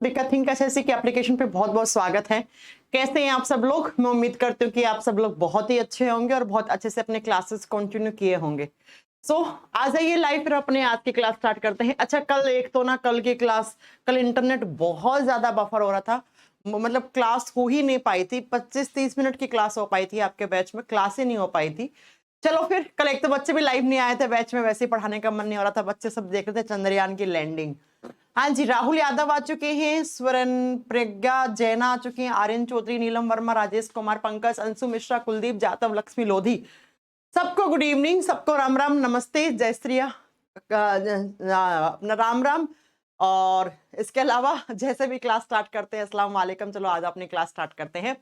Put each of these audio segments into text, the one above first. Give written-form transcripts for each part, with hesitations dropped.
विका think SSC के application पे बहुत बहुत स्वागत है। कैसे हैं आप सब लोग? मैं उम्मीद करती हूँ कि आप सब लोग बहुत ही अच्छे होंगे और बहुत अच्छे से अपने क्लासेस कंटिन्यू किए होंगे। आ जाइए लाइव, फिर अपने आज की क्लास स्टार्ट करते हैं। अच्छा, कल की क्लास, कल इंटरनेट बहुत ज्यादा बफर हो रहा था, मतलब क्लास हो ही नहीं पाई थी। 25-30 मिनट की क्लास हो पाई थी, आपके बैच में क्लास ही नहीं हो पाई थी। चलो फिर, कल एक तो बच्चे भी लाइव नहीं आए थे बैच में, वैसे ही पढ़ाने का मन नहीं हो रहा था, बच्चे सब देख रहे थे चंद्रयान की लैंडिंग। हाँ जी, राहुल यादव आ चुके हैं, स्वरण, प्रज्ञा, जैना आ चुके हैं, आर्यन चौधरी, नीलम वर्मा, राजेश कुमार, पंकज, अंशु मिश्रा, कुलदीप जाटव, लक्ष्मी लोधी। सबको गुड इवनिंग, सबको राम राम, नमस्ते, जय श्री अपना राम राम। और इसके अलावा जैसे भी क्लास स्टार्ट करते हैं, अस्सलाम वालेकुम। चलो आज अपनी क्लास स्टार्ट करते हैं।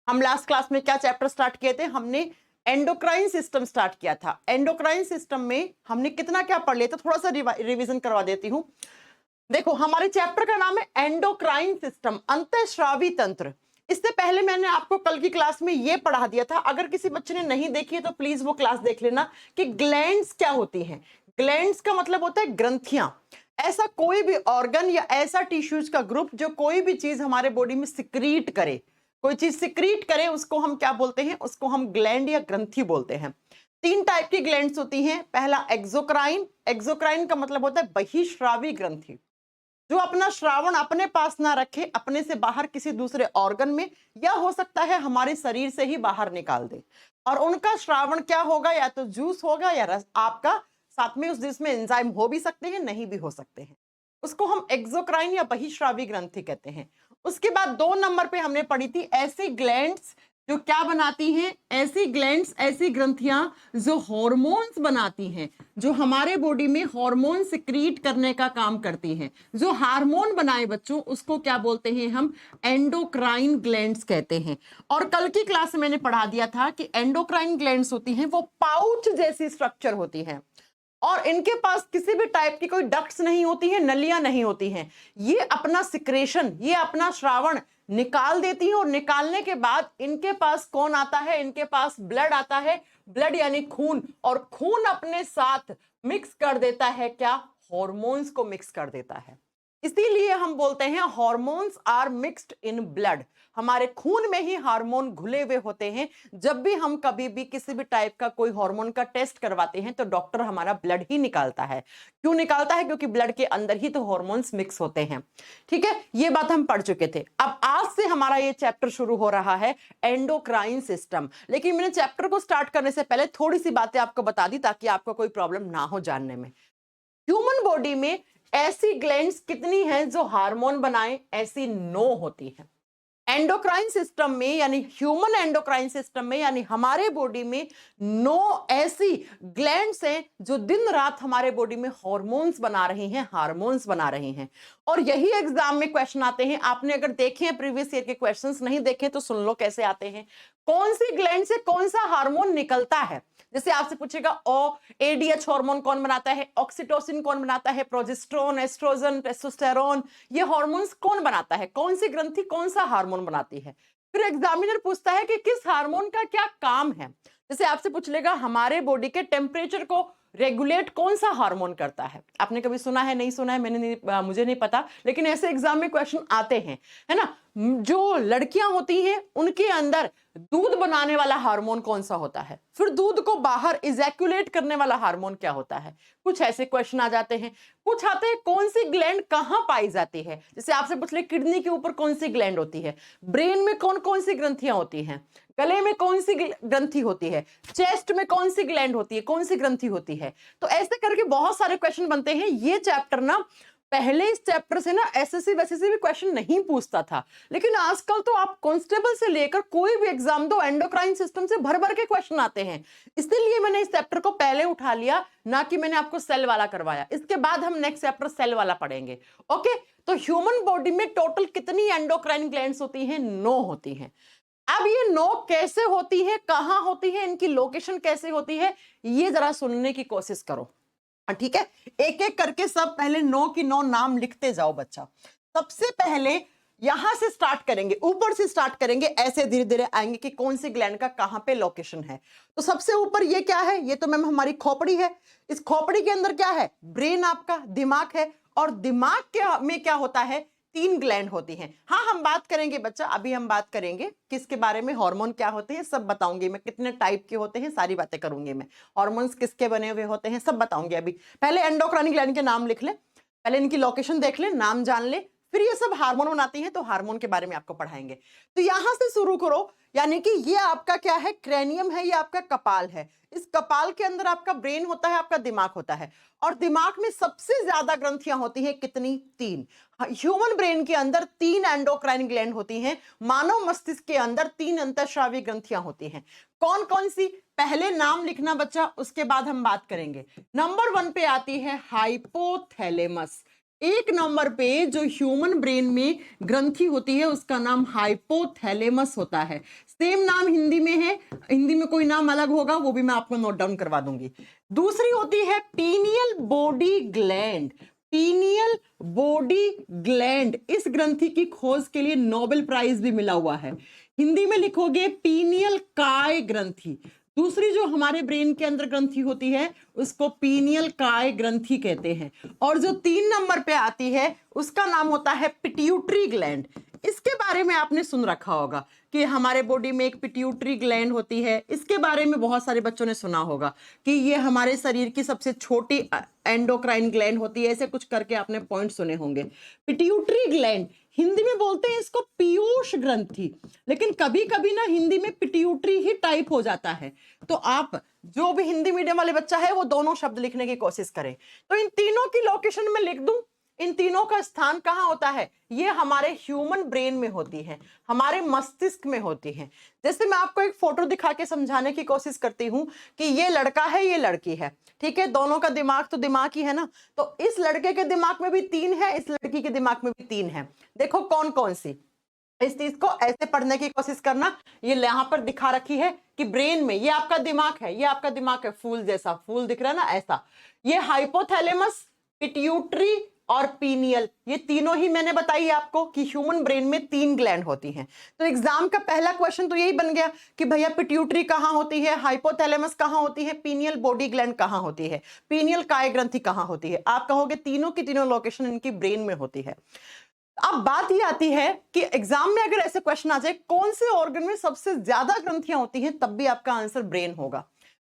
हम लास्ट क्लास में क्या चैप्टर स्टार्ट किए थे? हमने एंडोक्राइन सिस्टम स्टार्ट किया था। एंडोक्राइन सिस्टम में हमने कितना क्या पढ़ लिया था, थोड़ा सा रिवीजन करवा देती हूँ। देखो, हमारे चैप्टर का नाम है एंडोक्राइन सिस्टम, अंतःस्रावी तंत्र। इससे पहले मैंने आपको कल की क्लास में यह पढ़ा दिया था, अगर किसी बच्चे ने नहीं देखी है तो प्लीज वो क्लास देख लेना, कि ग्लैंड्स क्या होती हैं। ग्लैंड्स का मतलब होता है ग्रंथियां। ऐसा कोई भी ऑर्गन या ऐसा टिश्यूज का ग्रुप जो कोई भी चीज हमारे बॉडी में सिक्रीट करे, कोई चीज सिक्रीट करे, उसको हम क्या बोलते हैं? उसको हम ग्लैंड या ग्रंथि बोलते हैं। 3 टाइप की ग्लैंड्स होती हैं। पहला एक्सोक्राइन। एक्सोक्राइन का मतलब होता है बहिःस्रावी ग्रंथि, जो अपना श्रावण अपने पास ना रखे, अपने से बाहर किसी दूसरे ऑर्गन में, या हो सकता है हमारे शरीर से ही बाहर निकाल दे। और उनका श्रावण क्या होगा? या तो जूस होगा या रस आपका, साथ में उस जिसमें एंजाइम हो भी सकते हैं, नहीं भी हो सकते हैं। उसको हम एक्सोक्राइन या बहिःस्रावी ग्रंथि कहते हैं। उसके बाद 2 नंबर पे हमने पढ़ी थी ऐसी ग्लैंड्स जो क्या बनाती हैं? ऐसी ग्लैंड्स, ऐसी ग्रंथियां जो हॉर्मोन्स बनाती हैं, जो हमारे बॉडी में हार्मोन सिक्रीट करने का काम करती हैं। जो हार्मोन बनाए बच्चों, उसको क्या बोलते हैं? हम एंडोक्राइन ग्लैंड्स कहते हैं। और कल की क्लास में मैंने पढ़ा दिया था कि एंडोक्राइन ग्लैंड्स होती हैं वो पाउच जैसी स्ट्रक्चर होती हैं, और इनके पास किसी भी टाइप की कोई डक्ट्स नहीं होती है, नलियां नहीं होती हैं। ये अपना सिक्रेशन, ये अपना श्रावण निकाल देती हैं, और निकालने के बाद इनके पास कौन आता है? इनके पास ब्लड आता है। ब्लड यानी खून, और खून अपने साथ मिक्स कर देता है क्या? हॉर्मोन्स को मिक्स कर देता है। इसीलिए हम बोलते हैं hormones are mixed in blood. हमारे खून में ही हार्मोन घुले हुए होते हैं। जब भी हम कभी भी किसी भी टाइप का कोई हार्मोन का टेस्ट करवाते हैं तो डॉक्टर हमारा ब्लड ही निकालता है। क्यों निकालता है? क्योंकि ब्लड के अंदर ही तो हार्मोन्स मिक्स होते हैं। ठीक है, ये बात हम पढ़ चुके थे। अब आज से हमारा ये चैप्टर शुरू हो रहा है, एंडोक्राइन सिस्टम। लेकिन मैंने चैप्टर को स्टार्ट करने से पहले थोड़ी सी बातें आपको बता दी, ताकि आपको कोई प्रॉब्लम ना हो जानने में। ह्यूमन बॉडी में ऐसी ग्लैंड्स कितनी हैं जो हार्मोन बनाए? ऐसी 9 होती हैं। एंडोक्राइन सिस्टम में, यानी ह्यूमन एंडोक्राइन सिस्टम में, यानी हमारे बॉडी में 9 ऐसी ग्लैंड्स हैं जो दिन रात हमारे बॉडी में हार्मोन्स बना रही हैं, हार्मोन्स बना रही हैं। और यही एग्जाम में क्वेश्चन आते हैं। आपने अगर देखे हैं प्रीवियस ईयर के क्वेश्चंस, नहीं देखे तो सुन लो कैसे आते हैं। कौन सी ग्लैंड से कौन सा हार्मोन निकलता है? जैसे आपसे पूछेगा एडीएच हार्मोन कौन बनाता है, ऑक्सीटोसिन कौन बनाता है, प्रोजेस्टेरोन, एस्ट्रोजन, टेस्टोस्टेरोन, ये हार्मोन्स कौन बनाता है? कौन सी ग्रंथि कौन सा हार्मोन बनाती है? फिर एग्जामिनर पूछता है कि किस हार्मोन का क्या काम है। जैसे आपसे पूछ लेगा हमारे बॉडी के टेम्परेचर को रेगुलेट कौन सा हार्मोन करता है। आपने कभी सुना है, नहीं सुना है, मुझे नहीं पता, लेकिन ऐसे एग्जाम में क्वेश्चन आते हैं, है ना। जो लड़कियां होती हैं उनके अंदर दूध बनाने वाला हार्मोन कौन सा होता है? फिर दूध को बाहर इजैक्यूलेट करने वाला हार्मोन क्या होता है? कुछ ऐसे क्वेश्चन आ जाते हैं। कुछ आते हैं कौन सी ग्लैंड कहां पाई जाती है। जैसे आपसे पूछ ले किडनी के ऊपर कौन सी ग्लैंड होती है, ब्रेन में कौन कौन सी ग्रंथियां होती हैं, गले में कौन सी ग्रंथि होती है, चेस्ट में कौन सी ग्लैंड होती है, कौन सी ग्रंथि होती है। तो ऐसे करके बहुत सारे क्वेश्चन बनते हैं। ये चैप्टर ना, पहले इस चैप्टर से ना एसएससी वैसेसी भी क्वेश्चन नहीं पूछता था, लेकिन आजकल तो आप कांस्टेबल से लेकर कोई भी एग्जाम दो, एंडोक्राइन सिस्टम से भर भर के क्वेश्चन आते हैं। इसलिए मैंने इस चैप्टर को पहले उठा लिया, ना कि मैंने आपको सेल वाला करवाया। इसके बाद हम नेक्स्ट चैप्टर सेल वाला पढ़ेंगे। ओके, तो ह्यूमन बॉडी में टोटल कितनी एंडोक्राइन ग्लैंड्स होती हैं? 9 होती हैं। अब ये 9 कैसे होती है, कहां होती है, इनकी लोकेशन कैसे होती है, ये जरा सुनने की कोशिश करो। ठीक है, एक एक करके सब पहले 9 की 9 नाम लिखते जाओ बच्चा। सबसे पहले यहां से स्टार्ट करेंगे, ऊपर से स्टार्ट करेंगे, ऐसे धीरे धीरे आएंगे कि कौन सी ग्लैंड का कहां पे लोकेशन है। तो सबसे ऊपर ये क्या है? ये तो मैम हमारी खोपड़ी है। इस खोपड़ी के अंदर क्या है? ब्रेन, आपका दिमाग है। और दिमाग में क्या होता है? तीन ग्लैंड होती हैं। हाँ, हम बात करेंगे बच्चा, अभी हम बात करेंगे किसके बारे में, हार्मोन क्या होते हैं सब बताऊंगी मैं, कितने टाइप के होते हैं सारी बातें करूंगी मैं, हार्मोन्स किसके बने हुए होते हैं सब बताऊंगी। अभी पहले एंडोक्राइन ग्लैंड के नाम लिख ले, पहले इनकी लोकेशन देख ले, नाम जान ले, फिर ये सब हार्मोन बनाती हैं तो हार्मोन के बारे में आपको पढ़ाएंगे। तो यहां से शुरू करो, यानी कि ये आपका क्या है, क्रैनियम है, ये आपका कपाल है। इस कपाल के अंदर आपका ब्रेन होता है, आपका दिमाग होता है, और दिमाग में सबसे ज्यादा ग्रंथियां होती हैं कितनी, तीन। ह्यूमन ब्रेन के अंदर तीन एंडोक्राइन ग्लैंड होती हैं, मानव मस्तिष्क के अंदर तीन अंतःस्रावी ग्रंथियां होती हैं। कौन कौन सी, पहले नाम लिखना बच्चा, उसके बाद हम बात करेंगे। नंबर 1 पे आती है हाइपोथैलेमस। एक नंबर पे जो ह्यूमन ब्रेन में ग्रंथि होती है उसका नाम हाइपोथैलेमस होता है। सेम नाम हिंदी में है, हिंदी में कोई नाम अलग होगा वो भी मैं आपको नोट डाउन करवा दूंगी। दूसरी होती है pineal body gland. Pineal body gland, इस ग्रंथि की खोज के लिए नोबेल प्राइज भी मिला हुआ है। हिंदी में लिखोगे पीनियल काय ग्रंथि। दूसरी जो हमारे ब्रेन के अंदर ग्रंथि होती है उसको पीनियल काय ग्रंथि कहते हैं। और जो 3 नंबर पे आती है उसका नाम होता है पिट्यूटरी ग्लैंड। इसके बारे में आपने सुन रखा होगा कि हमारे बॉडी में एक पिट्यूटरी ग्लैंड होती है, इसके बारे में बहुत सारे बच्चों ने सुना होगा कि ये हमारे शरीर की सबसे छोटी एंडोक्राइन ग्लैंड होती है, ऐसे कुछ करके आपने पॉइंट सुने होंगे। पिट्यूटरी ग्लैंड, हिंदी में बोलते हैं इसको पीयूष ग्रंथि, लेकिन कभी कभी ना हिंदी में पिट्यूटरी ही टाइप हो जाता है। तो आप जो भी हिंदी मीडियम वाले बच्चा है वो दोनों शब्द लिखने की कोशिश करें। तो इन तीनों की लोकेशन में लिख दूं, इन तीनों का स्थान कहां होता है, ये हमारे ह्यूमन ब्रेन में होती है, हमारे मस्तिष्क में होती है। जैसे मैं आपको एक फोटो दिखा के समझाने की कोशिश करती हूं कि ये लड़का है, ये लड़की है, ठीक है, दोनों का दिमाग तो दिमाग ही है ना। तो इस लड़के के दिमाग में भी 3 है, इस लड़की के दिमाग में भी 3 है। देखो कौन कौन सी, इस चीज को ऐसे पढ़ने की कोशिश करना। ये यहां पर दिखा रखी है कि ब्रेन में, ये आपका दिमाग है, ये आपका दिमाग है, फूल जैसा, फूल दिख रहा है ना ऐसा। ये हाइपोथैलेमस, पिट्यूटरी और पीनियल, ये तीनों ही मैंने बताई आपको कि ह्यूमन ब्रेन में 3 ग्लैंड होती हैं। तो एग्जाम का पहला क्वेश्चन तो यही बन गया कि भैया पिट्यूटरी कहां होती है, हाइपोथैलेमस कहां होती है, पीनियल बॉडी ग्लैंड कहां होती है, पीनियल काय ग्रंथि कहां होती है। आप कहोगे तीनों की तीनों लोकेशन इनकी ब्रेन में होती है। अब बात ये आती है कि एग्जाम में अगर ऐसे क्वेश्चन आ जाए कौन से ऑर्गन में सबसे ज्यादा ग्रंथियां होती हैं, तब भी आपका आंसर ब्रेन होगा।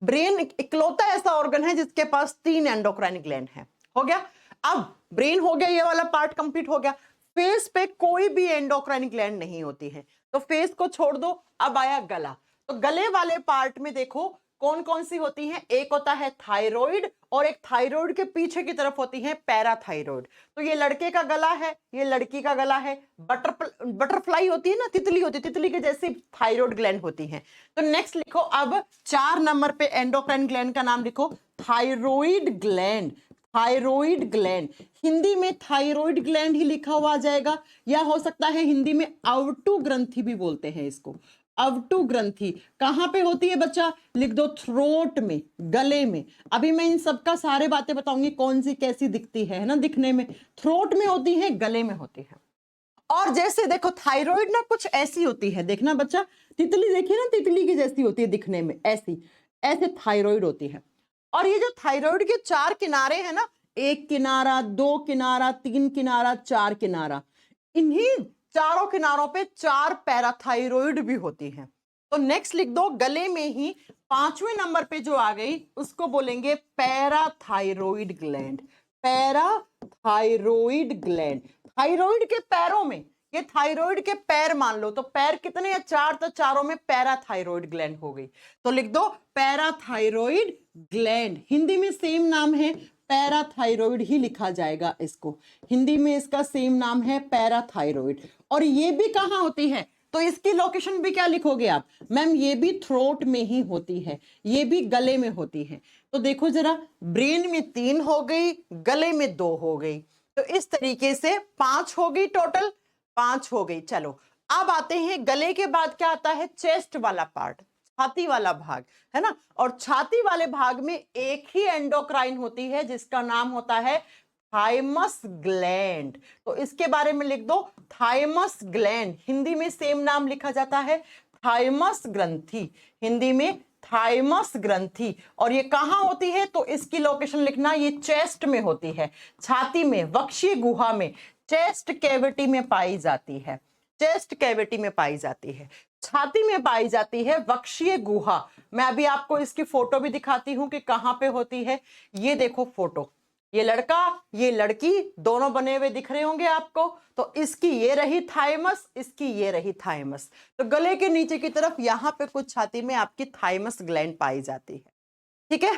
ब्रेन इकलौता ऐसा ऑर्गन है जिसके पास 3 एंडोक्राइन ग्लैंड है। हो गया, अब ब्रेन हो गया, ये वाला पार्ट कंप्लीट हो गया। फेस पे कोई भी एंडोक्राइन ग्लैंड नहीं होती है, तो फेस को छोड़ दो। अब आया गला, तो गले वाले पार्ट में देखो कौन कौन सी होती हैं। एक होता है थायराइड और एक थायराइड के पीछे की तरफ होती है पैराथायराइड। तो ये लड़के का गला है, ये लड़की का गला है। बटरफ्लाई होती है ना, तितली होती है, तितली के जैसी थायराइड ग्लैंड होती है। तो नेक्स्ट लिखो, अब 4 नंबर पे एंडोक्राइन ग्लैंड का नाम लिखो, thyroid gland. Thyroid gland, Hindi में थायराइड ग्लैंड ही लिखा हुआ आ जाएगा, या हो सकता है हिंदी में अवटु ग्रंथि भी बोलते हैं इसको। अवटु ग्रंथि कहां पे होती है बच्चा, लिख दो थ्रोट में, गले में। अभी मैं इन सबका सारे बातें बताऊंगी कौन सी कैसी दिखती है ना, दिखने में थ्रोट में होती है, गले में होती है। और जैसे देखो थायराइड ना कुछ ऐसी होती है, देखना बच्चा, तितली देखिए ना, तितली की जैसी होती है दिखने में, ऐसी ऐसे थायराइड होती है। और ये जो थायराइड के 4 किनारे हैं ना, 1 किनारा, 2 किनारा, 3 किनारा, 4 किनारा, इन्हीं चारों किनारों पे 4 पैराथायराइड भी होती हैं। तो नेक्स्ट लिख दो, गले में ही 5वें नंबर पे जो आ गई उसको बोलेंगे parathyroid gland. Parathyroid gland, thyroid के पैरों में, ये थायराइड के पैर मान लो, तो पैर कितने हैं, 4, तो चारों में पैराथायराइड ग्लैंड हो गई। तो लिख दो पैराथायराइड ग्लैंड, हिंदी में सेम नाम है, पैराथायराइड ही लिखा जाएगा इसको, हिंदी में इसका सेम नाम है पैराथायराइड। और ये भी कहां होती है, तो इसकी लोकेशन भी क्या लिखोगे आप, मैम ये भी थ्रोट में ही होती है, ये भी गले में होती है। तो देखो जरा, ब्रेन में 3 हो गई, गले में 2 हो गई, तो इस तरीके से 5 हो गई, टोटल 5 हो गई। चलो अब आते हैं गले के बाद क्या आता है, चेस्ट वाला पार्ट, छाती वाला भाग है ना। और छाती वाले भाग में एक ही एंडोक्राइन होती है जिसका नाम होता है थाइमस ग्लैंड। तो इसके बारे में लिख दो थाइमस ग्लैंड, हिंदी में सेम नाम लिखा जाता है थाइमस ग्रंथि, हिंदी में थाइमस ग्रंथि। और ये कहां होती है, तो इसकी लोकेशन लिखना, ये चेस्ट में होती है, छाती में, वक्षीय गुहा में। चेस्ट कैविटी में पाई जाती है, चेस्ट कैविटी में पाई जाती है, छाती में पाई जाती है वक्षीय गुहा। मैं अभी आपको इसकी फोटो भी दिखाती हूं कि कहां पे होती है। ये देखो फोटो, ये लड़का ये लड़की दोनों बने हुए दिख रहे होंगे आपको। तो इसकी ये रही थाइमस, इसकी ये रही थाइमस। तो गले के नीचे की तरफ यहां पे कुछ छाती में आपकी थाइमस ग्लैंड पाई जाती है। ठीक है,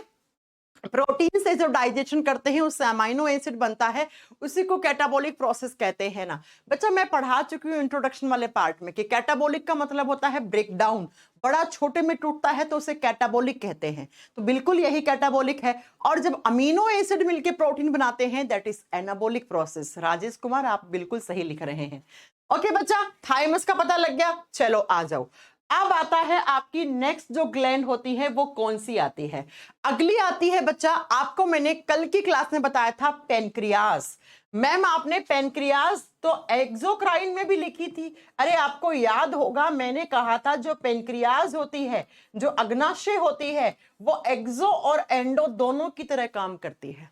प्रोटीन से जो डाइजेशन करते हैं उससे अमाइनो एसिड बनता है, उसी को कैटाबॉलिक प्रोसेस कहते हैं ना। बच्चा मैं पढ़ा चुकी हूँ इंट्रोडक्शन वाले पार्ट में कि कैटाबॉलिक का मतलब होता है ब्रेक डाउन, बड़ा छोटे में टूटता है तो उसे कैटाबॉलिक कहते हैं। तो बिल्कुल यही कैटाबॉलिक है। और जब अमीनो एसिड मिलके प्रोटीन बनाते हैं that is anabolic process. Rajesh Kumar आप बिल्कुल सही लिख रहे हैं। ओके बच्चा, थाइमस का पता लग गया, चलो आ जाओ। अब आता है आपकी नेक्स्ट जो ग्लैंड होती है वो कौन सी आती है। अगली आती है बच्चा, आपको मैंने कल की क्लास में बताया था पेनक्रियास। मैम आपने पेनक्रियास तो एक्सोक्राइन में भी लिखी थी। अरे आपको याद होगा मैंने कहा था जो पेनक्रियास होती है, जो अग्नाशय होती है, वो एक्सो और एंडो दोनों की तरह काम करती है।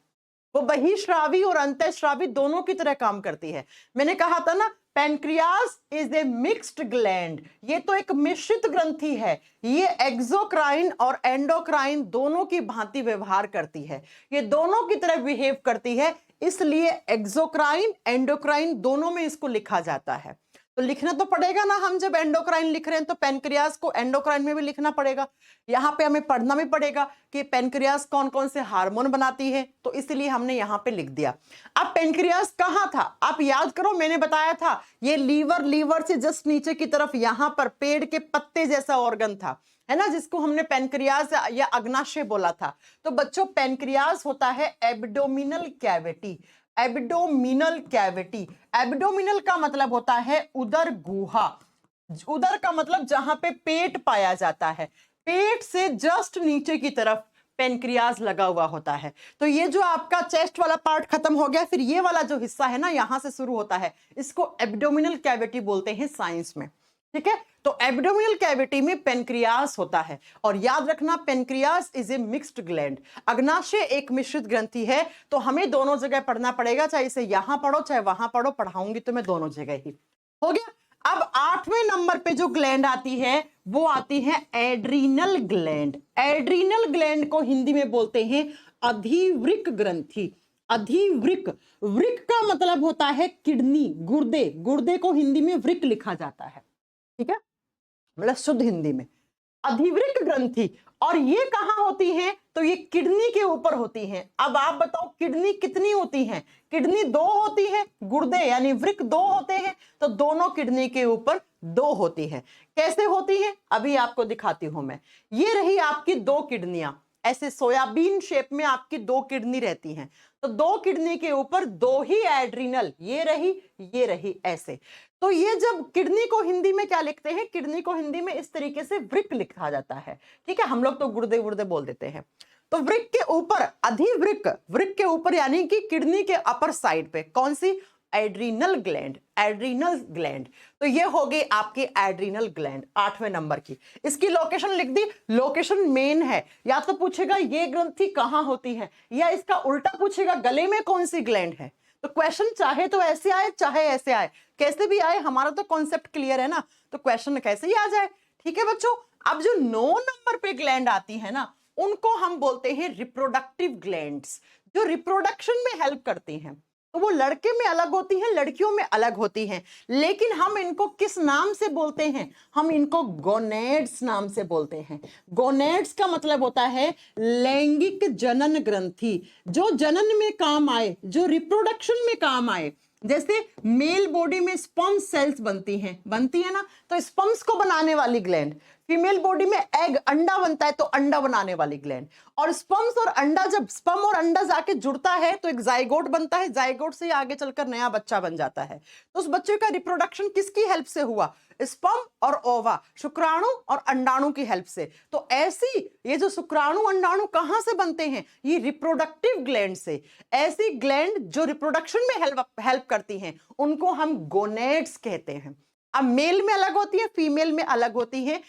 वो बहिश्रावी और अंतःश्रावी दोनों की तरह काम करती है। मैंने कहा था ना pancreas is a mixed gland, ये तो एक मिश्रित ग्रंथि है। ये एक्सोक्राइन और एंडोक्राइन दोनों की भांति व्यवहार करती है, ये दोनों की तरह बिहेव करती है, इसलिए एक्सोक्राइन एंडोक्राइन दोनों में इसको लिखा जाता है। तो लिखना तो पड़ेगा ना, हम जब एंडोक्राइन लिख रहे हैं तो पेनक्रियास को एंडोक्राइन में भी लिखना पड़ेगा। यहाँ पे हमें पढ़ना भी पड़ेगा कि पेनक्रियास कौन कौन से हार्मोन बनाती है, तो इसलिए हमने यहाँ पे लिख दिया। अब पेनक्रियास कहाँ था आप याद करो, मैंने बताया था ये लीवर से जस्ट नीचे की तरफ यहाँ पर पेड़ के पत्ते जैसा ऑर्गन था, है ना, जिसको हमने पेनक्रियास या अग्नाशय बोला था। तो बच्चों पेनक्रियास होता है abdominal cavity, abdominal cavity. Abdominal का मतलब होता है उदर गुहा, उदर का मतलब जहां पे पेट पाया जाता है, पेट से जस्ट नीचे की तरफ पेनक्रियास लगा हुआ होता है। तो ये जो आपका चेस्ट वाला पार्ट खत्म हो गया, फिर ये वाला जो हिस्सा है ना यहां से शुरू होता है, इसको एब्डोमिनल कैविटी बोलते हैं साइंस में। ठीक है, तो एब्डोमिनल कैविटी में पेनक्रियास होता है। और याद रखना pancreas is a mixed gland, अग्नाशय एक मिश्रित ग्रंथि है। तो हमें दोनों जगह पढ़ना पड़ेगा, चाहे इसे यहां पढ़ो चाहे वहां पढ़ो, पढ़ाऊंगी तो मैं दोनों जगह ही। हो गया। अब 8वें नंबर पे जो ग्लैंड आती है वो आती है एड्रीनल ग्लैंड। एड्रीनल ग्लैंड को हिंदी में बोलते हैं अधिवृक्क ग्रंथि। अधिवृक्क, वृक्क का मतलब होता है किडनी, गुर्दे, गुर्दे को हिंदी में वृक्क लिखा जाता है। ठीक है, मतलब शुद्ध हिंदी में अधिवृक्क ग्रंथि। और ये कहां होती है, तो ये किडनी के ऊपर होती हैं। अब आप बताओ किडनी कितनी होती हैं, किडनी 2 होती है, गुर्दे यानी वृक्क 2 होते हैं, तो दोनों किडनी के ऊपर 2 होती है। कैसे होती है अभी आपको दिखाती हूं मैं। ये रही आपकी 2 किडनियां, ऐसे सोयाबीन शेप में आपकी 2 किडनी रहती हैं। तो 2 किडनी के ऊपर 2 ही एड्रिनल, ये रही ऐसे। तो ये जब किडनी को हिंदी में क्या लिखते हैं, किडनी को हिंदी में इस तरीके से वृक्क लिखा जाता है। ठीक है, हम लोग तो गुर्दे गुर्दे बोल देते हैं। तो वृक्क के ऊपर अधिवृक्क, वृक्क के ऊपर यानी कि किडनी के अपर साइड पे कौन सी, एड्रीनल ग्लैंड, एड्रीनल ग्लैंड। तो ये हो गई आपकी एड्रीनल ग्लैंड 8वें नंबर की। इसकी लोकेशन लिख दी, लोकेशन मेन है। या तो पूछेगा ये ग्रंथि कहां होती है, या इसका उल्टा पूछेगा गले में कौन सी ग्लैंड है। तो क्वेश्चन चाहे तो ऐसे आए चाहे ऐसे आए, कैसे भी आए हमारा तो कॉन्सेप्ट क्लियर है ना, तो क्वेश्चन कैसे ही आ जाए। ठीक है बच्चों, अब जो 9 नंबर पे ग्लैंड आती है ना उनको हम बोलते हैं रिप्रोडक्टिव ग्लैंड्स, जो रिप्रोडक्शन में हेल्प करती हैं। तो वो लड़के में अलग होती हैं, लड़कियों में अलग होती हैं, लेकिन हम इनको किस नाम से बोलते हैं, हम इनको गोनेड्स नाम से बोलते हैं। गोनेड्स का मतलब होता है लैंगिक जनन ग्रंथि, जो जनन में काम आए, जो रिप्रोडक्शन में काम आए। जैसे मेल बॉडी में स्पर्म सेल्स बनती है ना, तो स्पर्म्स को बनाने वाली ग्लैंड। फीमेल बॉडी में एग, अंडा बनता है, तो अंडा बनाने वाली ग्लैंड। और स्पर्म्स और अंडा, जब स्पर्म और अंडा जाके जुड़ता है तो एक जाइगोट बनता है, जाइगोट से आगे चलकर नया बच्चा बन जाता है। तो उस बच्चे का रिप्रोडक्शन किसकी हेल्प से हुआ, स्पर्म और ओवा, शुक्राणु और अंडाणु की हेल्प से। तो ऐसी ये जो शुक्राणु अंडाणु कहां से बनते हैं, ये रिप्रोडक्टिव ग्लैंड से। ऐसी ग्लैंड जो रिप्रोडक्शन में हेल्प करती हैं उनको हम गोनेड्स कहते हैं। अब मेल में अलग होती है, फीमेल में अलग होती है।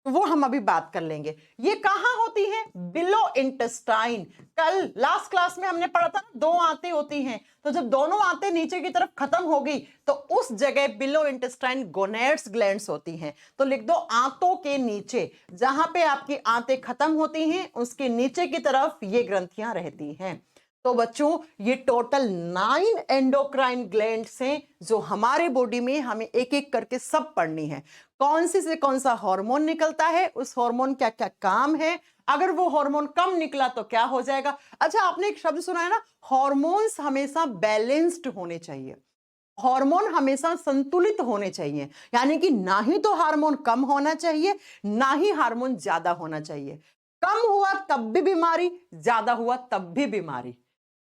वो हम अभी बात कर लेंगे। ये कहाँ होती है? Below intestine. कल लास्ट क्लास में हमने पढ़ा था ना, 2 आंतें होती हैं, तो जब दोनों आंतें नीचे की तरफ खत्म हो गई तो उस जगह बिलो इंटेस्टाइन गोनेड्स ग्लैंड्स होती हैं। तो लिख दो आंतों के नीचे, जहां पे आपकी आंतें खत्म होती हैं उसके नीचे की तरफ ये ग्रंथियां रहती हैं। तो बच्चों ये टोटल 9 एंडोक्राइन ग्लैंड्स हैं जो हमारे बॉडी में हमें एक एक करके सब पढ़नी है। कौन सी से कौन सा हार्मोन निकलता है, उस हार्मोन क्या क्या काम है, अगर वो हार्मोन कम निकला तो क्या हो जाएगा। अच्छा, आपने एक शब्द सुना है ना, हार्मोन्स हमेशा बैलेंस्ड होने चाहिए, हार्मोन हमेशा संतुलित होने चाहिए, यानी कि ना ही तो हार्मोन कम होना चाहिए ना ही हार्मोन ज्यादा होना चाहिए। कम हुआ तब भी बीमारी, ज्यादा हुआ तब भी बीमारी।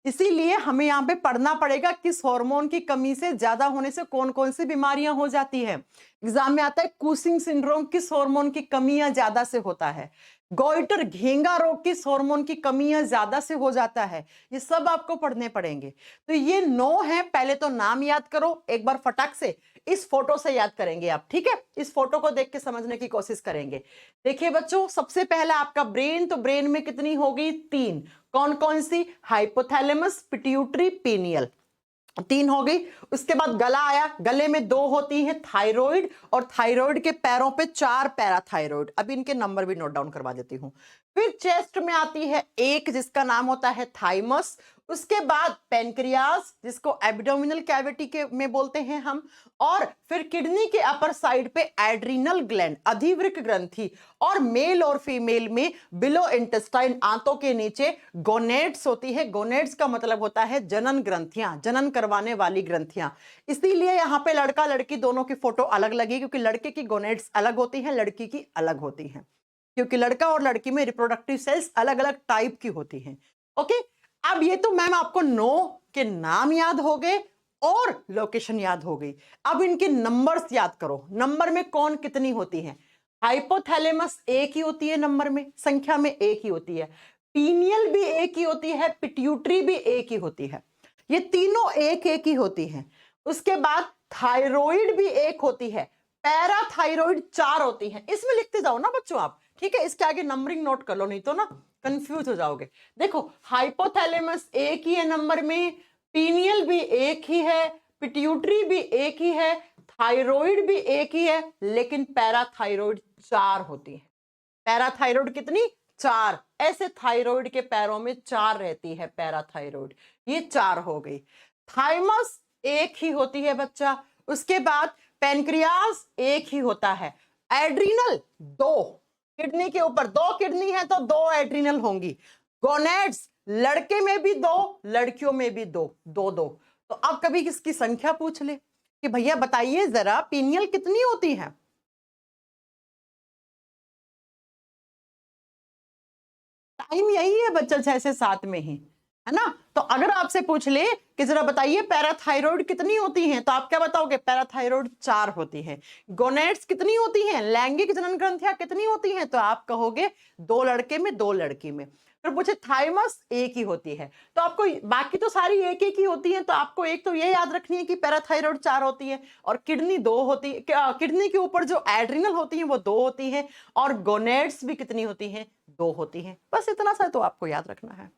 इसीलिए हमें यहाँ पे पढ़ना पड़ेगा किस हार्मोन की कमी से, ज्यादा होने से कौन कौन सी बीमारियां हो जाती है। एग्जाम में आता है कूसिंग सिंड्रोम किस हार्मोन की कमी या ज्यादा से होता है, गोइटर घेंगा रोग किस हार्मोन की कमी या ज्यादा से हो जाता है, ये सब आपको पढ़ने पड़ेंगे। तो ये 9 है, पहले तो नाम याद करो एक बार फटाक से, इस फोटो से याद करेंगे आप, ठीक है? इस फोटो को देख के समझने की कोशिश करेंगे। देखिए बच्चों, सबसे पहला आपका ब्रेन, तो ब्रेन में कितनी होगी? 3। कौन कौन सी? हाइपोथैलेमस, पिट्यूटरी, पीनियल, 3 हो गई। उसके बाद गला आया, गले में 2 होती है, थायराइड, और थायराइड के पैरों पे 4 पैराथायराइड। अभी इनके नंबर भी नोट डाउन करवा देती हूं। फिर चेस्ट में आती है एक जिसका नाम होता है थाइमस। उसके बाद पेनक्रियास जिसको एब्डोमिनल कैविटी के में बोलते हैं हम, और फिर किडनी के अपर साइड पे एड्रीनल ग्लैंड, अधिवृक्क ग्रंथि, और मेल और फीमेल में बिलो इंटेस्टाइन आंतों के नीचे गोनेड्स होती है। गोनेड्स का मतलब होता है जनन ग्रंथियां, जनन करवाने वाली ग्रंथियां। इसीलिए यहाँ पे लड़का लड़की दोनों की फोटो अलग लगी, क्योंकि लड़के की गोनेड्स अलग होती हैं, लड़की की अलग होती हैं, क्योंकि लड़का और लड़की में रिप्रोडक्टिव सेल्स अलग अलग टाइप की होती हैं। ओके, अब ये तो मैम आपको 9 के नाम याद हो गए और लोकेशन याद हो गई। अब इनके नंबर्स याद करो, नंबर में कौन कितनी होती है। हाइपोथैलेमस एक ही होती है, नंबर में संख्या में एक ही होती है, पीनियल भी एक ही होती है, पिट्यूटरी भी एक ही होती है, ये तीनों एक एक ही होती हैं। उसके बाद थायराइड भी एक होती है, पैराथायराइड 4 होती हैं। इसमें लिखते जाओ ना बच्चों आप, ठीक है? इसके आगे नंबरिंग नोट कर लो, नहीं तो ना कंफ्यूज हो जाओगे। देखो, हाइपोथैलेमस एक ही है नंबर में, पीनियल भी एक ही है, पिट्यूटरी भी एक ही है, थायराइड भी एक ही है, लेकिन पैराथायराइड 4 होती है। पैराथायराइड कितनी? 4। ऐसे थायराइड के पैरों में 4 रहती है पैराथायराइड, ये 4 हो गई। थाइमस एक ही होती है बच्चा। उसके बाद पेनक्रियास एक ही होता है, एड्रीनल 2, किडनी के ऊपर 2 किडनी है तो 2 एड्रीनल होंगी। गोनेड्स लड़के में भी 2, लड़कियों में भी 2, 2 2। तो अब कभी किसकी संख्या पूछ ले कि भैया बताइए जरा पीनियल कितनी होती है, टाइम यही है बच्चा 6 से 7 में ही, है ना? तो अगर आपसे पूछ ले कि जरा बताइए पैराथायराइड कितनी होती हैं, तो आप क्या बताओगे? पैराथायराइड 4 होती है। गोनेड्स कितनी होती हैं, लैंगिक जनन ग्रंथियां कितनी होती हैं, तो आप कहोगे 2 लड़के में 2 लड़की में। फिर पूछे थाइमस एक ही होती है, तो आपको बाकी तो सारी एक एक ही होती हैं, तो आपको एक तो ये याद रखनी है कि पैराथायराइड 4 होती है, और किडनी 2 होती है, किडनी के ऊपर जो एड्रिनल होती हैं वो 2 होती हैं, और गोनेड्स भी कितनी होती हैं? 2 होती हैं। बस इतना सा तो आपको याद रखना है।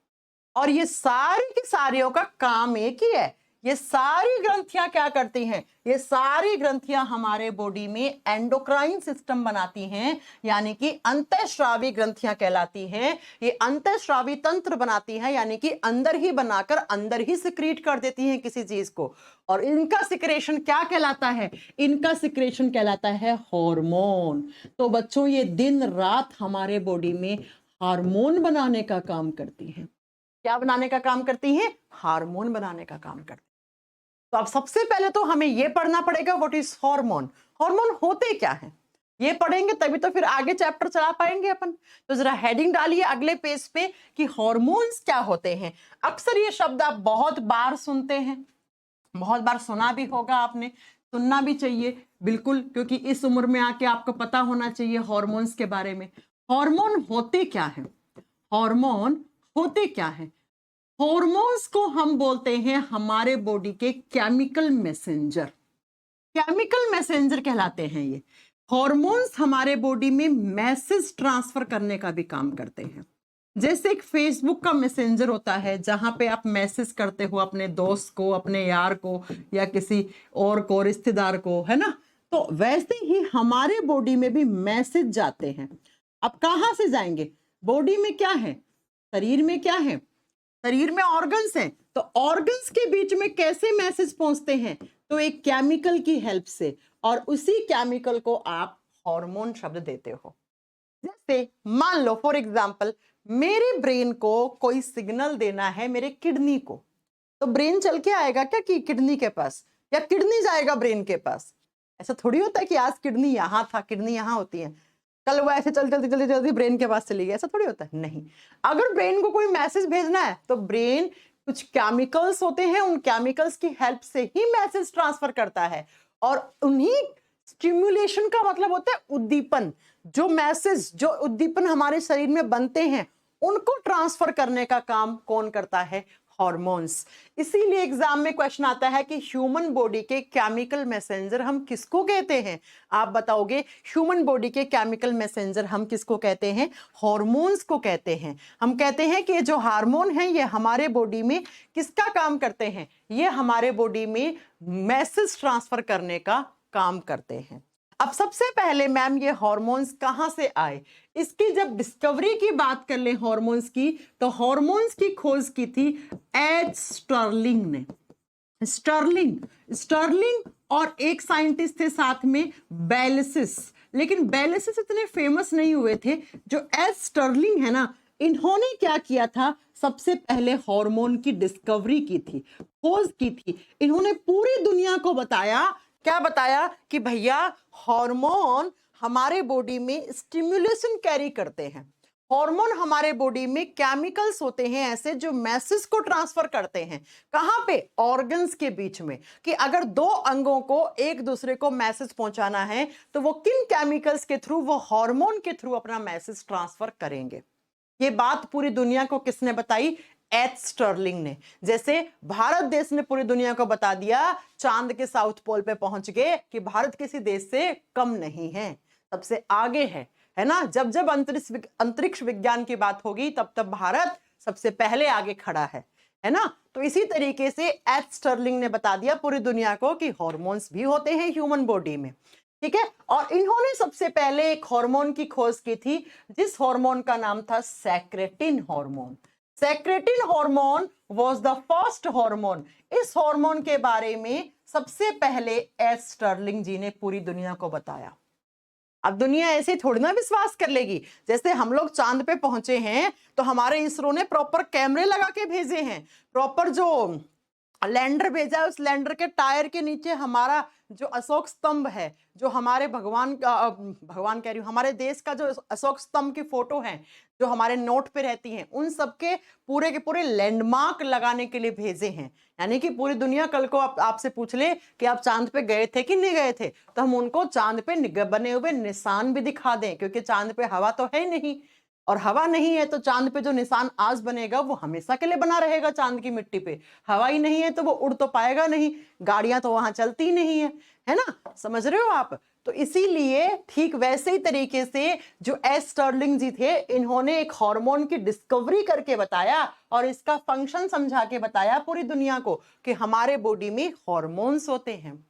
और ये सारी की सारियों का काम एक ही है। ये सारी ग्रंथियां क्या करती हैं? ये सारी ग्रंथियां हमारे बॉडी में एंडोक्राइन सिस्टम बनाती हैं, यानी कि अंतःस्रावी ग्रंथियां कहलाती हैं। ये अंतःस्रावी तंत्र बनाती हैं, यानी कि अंदर ही बनाकर अंदर ही सिक्रीट कर देती हैं किसी चीज को। और इनका सिक्रेशन क्या कहलाता है? इनका सिक्रेशन कहलाता है हार्मोन। तो बच्चों ये दिन रात हमारे बॉडी में हार्मोन बनाने का काम करती हैं। क्या बनाने का काम करती हैं? हार्मोन बनाने का काम करती हैं। तो अब सबसे पहले तो हमें यह पढ़ना पड़ेगा व्हाट इज हार्मोन। हार्मोन होते क्या हैं, ये पढ़ेंगे तभी तो फिर आगे चैप्टर चला पाएंगे अपन। तो जरा हेडिंग डालिए अगले पेज पे कि हार्मोन्स क्या होते हैं। अक्सर ये शब्द आप बहुत बार सुनते हैं, बहुत बार सुना भी होगा आपने, सुनना भी चाहिए बिल्कुल, क्योंकि इस उम्र में आके आपको पता होना चाहिए हार्मोन्स के बारे में। हार्मोन होते क्या हैं? हार्मोन होते क्या है? हॉर्मोन्स को हम बोलते हैं हमारे बॉडी के केमिकल मैसेंजर। केमिकल मैसेंजर कहलाते हैं ये। हॉर्मोन्स हमारे बॉडी में मैसेज ट्रांसफर करने का भी काम करते हैं। जैसे एक फेसबुक का मैसेंजर होता है जहां पे आप मैसेज करते हो अपने दोस्त को, अपने यार को, या किसी और को, रिश्तेदार को, है ना। तो वैसे ही हमारे बॉडी में भी मैसेज जाते हैं। अब कहाँ से जाएंगे? बॉडी में क्या है? शरीर में क्या है? शरीर में ऑर्गन्स हैं। तो ऑर्गन्स के बीच में कैसे मैसेज पहुंचते हैं? तो एक केमिकल की हेल्प से, और उसी केमिकल को आप हार्मोन शब्द देते हो। जैसे मान लो फॉर एग्जांपल, मेरे ब्रेन को कोई सिग्नल देना है मेरे किडनी को, तो ब्रेन चल के आएगा क्या कि किडनी के पास, या किडनी जाएगा ब्रेन के पास? ऐसा थोड़ी होता है कि आज किडनी यहां था, किडनी यहां होती है, कल वो ऐसे चल चलती जल्दी जल्दी ब्रेन के पास चली गई, ऐसा थोड़ी होता है। नहीं, अगर ब्रेन को कोई मैसेज भेजना है तो ब्रेन कुछ केमिकल्स होते हैं, उन केमिकल्स की हेल्प से ही मैसेज ट्रांसफर करता है। और उन्हीं स्टिम्युलेशन का मतलब होता है उद्दीपन। जो मैसेज, जो उद्दीपन हमारे शरीर में बनते हैं, उनको ट्रांसफर करने का काम कौन करता है? हॉर्मोन्स। इसीलिए एग्जाम में क्वेश्चन आता है कि ह्यूमन बॉडी के केमिकल मैसेंजर हम किसको कहते हैं? आप बताओगे ह्यूमन बॉडी के केमिकल मैसेंजर हम किसको कहते हैं? हॉर्मोन्स को कहते हैं। हम कहते हैं कि जो हार्मोन है ये हमारे बॉडी में किसका काम करते हैं? ये हमारे बॉडी में मैसेज ट्रांसफर करने का काम करते हैं। अब सबसे पहले मैम ये हार्मोन्स कहां से आए? इसकी जब डिस्कवरी की बात कर ले हार्मोन्स की, तो हार्मोन्स की खोज की थी एच स्टर्लिंग ने। स्टर्लिंग और एक साइंटिस्ट थे साथ में, बेलिसिस। लेकिन बेलिसिस इतने फेमस नहीं हुए थे। जो एच स्टर्लिंग है ना, इन्होंने क्या किया था? सबसे पहले हार्मोन की डिस्कवरी की थी, खोज की थी। इन्होंने पूरी दुनिया को बताया, क्या बताया? कि भैया हार्मोन हमारे बॉडी में स्टिम्युलेशन कैरी करते हैं। हार्मोन हमारे बॉडी में केमिकल्स होते हैं ऐसे जो मैसेज को ट्रांसफर करते हैं। कहां पे? ऑर्गन्स के बीच में। कि अगर दो अंगों को एक दूसरे को मैसेज पहुंचाना है तो वो किन केमिकल्स के थ्रू? वो हार्मोन के थ्रू अपना मैसेज ट्रांसफर करेंगे। ये बात पूरी दुनिया को किसने बताई? एच स्टर्लिंग ने। जैसे भारत देश ने पूरी दुनिया को बता दिया, चांद के साउथ पोल पे पहुंच गए, कि भारत किसी देश से कम नहीं है, सबसे आगे है ना। जब जब अंतरिक्ष विज्ञान की बात होगी तब तब भारत सबसे पहले आगे खड़ा है ना। तो इसी तरीके से एच स्टर्लिंग ने बता दिया पूरी दुनिया को कि हार्मोन्स भी होते हैं ह्यूमन बॉडी में। ठीक है। और इन्होंने सबसे पहले एक हार्मोन की खोज की थी, जिस हार्मोन का नाम था secretin hormone. Secretin hormone was the first hormone. इस हार्मोन के बारे में सबसे पहले एच स्टर्लिंग जी ने पूरी दुनिया को बताया। अब दुनिया ऐसे थोड़ी ना विश्वास कर लेगी। जैसे हम लोग चांद पे पहुंचे हैं तो हमारे इसरो ने प्रॉपर कैमरे लगा के भेजे हैं, प्रॉपर जो लैंडर भेजा है, उस लैंडर के टायर के नीचे हमारा जो अशोक स्तंभ है, जो हमारे भगवान कह रही हूँ, हमारे देश का जो अशोक स्तंभ की फोटो है जो हमारे नोट पे रहती हैं, उन सबके पूरे के पूरे लैंडमार्क लगाने के लिए भेजे हैं। यानी कि पूरी दुनिया कल को आपसे पूछ ले कि आप चांद पे गए थे कि नहीं गए थे, तो हम उनको चांद पे बने हुए निशान भी दिखा दें, क्योंकि चांद पे हवा तो है नहीं, और हवा नहीं है तो चांद पे जो निशान आज बनेगा वो हमेशा के लिए बना रहेगा चांद की मिट्टी पे। हवा ही नहीं है तो वो उड़ तो पाएगा नहीं, गाड़ियां तो वहां चलती नहीं है ना। समझ रहे हो आप? तो इसीलिए ठीक वैसे ही तरीके से जो एच स्टर्लिंग जी थे, इन्होंने एक हार्मोन की डिस्कवरी करके बताया और इसका फंक्शन समझा के बताया पूरी दुनिया को कि हमारे बॉडी में हार्मोन्स होते हैं।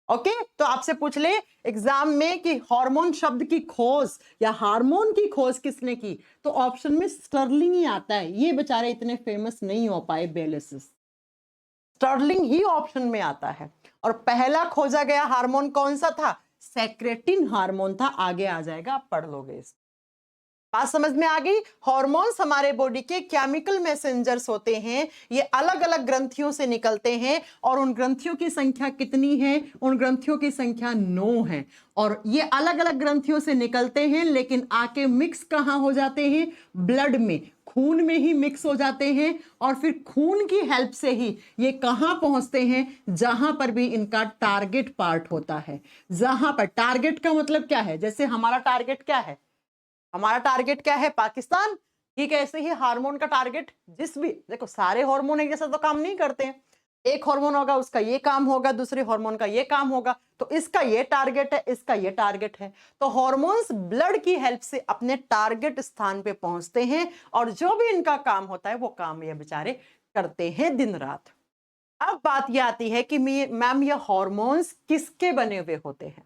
ओके, तो आपसे पूछ ले एग्जाम में कि हार्मोन शब्द की खोज या हार्मोन की खोज किसने की, तो ऑप्शन में स्टर्लिंग ही आता है। ये बेचारे इतने फेमस नहीं हो पाए बेलिसिस, स्टर्लिंग ही ऑप्शन में आता है। और पहला खोजा गया हार्मोन कौन सा था? सेक्रेटिन हार्मोन था। आगे आ जाएगा, आप पढ़ लोगे इसको। बात समझ में आ गई? हार्मोन्स हमारे बॉडी के केमिकल मैसेंजर्स होते हैं। ये अलग अलग ग्रंथियों से निकलते हैं और उन ग्रंथियों की संख्या कितनी है? उन ग्रंथियों की संख्या 9 है। और ये अलग अलग ग्रंथियों से निकलते हैं लेकिन आके मिक्स कहां हो जाते हैं? ब्लड में, खून में ही मिक्स हो जाते हैं। और फिर खून की हेल्प से ही ये कहां पहुंचते हैं? जहां पर भी इनका टारगेट पार्ट होता है। जहां पर टारगेट का मतलब क्या है? जैसे हमारा टारगेट क्या है? हमारा टारगेट क्या है? पाकिस्तान। ठीक है, ऐसे ही हार्मोन का टारगेट जिस भी, देखो सारे हार्मोन एक जैसा तो काम नहीं करते हैं। एक हार्मोन होगा उसका ये काम होगा, दूसरे हार्मोन का ये काम होगा, तो इसका ये टारगेट है, इसका ये टारगेट है। तो हार्मोन्स ब्लड की हेल्प से अपने टारगेट स्थान पे पहुंचते हैं और जो भी इनका काम होता है वो काम ये बेचारे करते हैं दिन रात। अब बात ये आती है कि मैम ये हार्मोन्स किसके बने हुए होते हैं?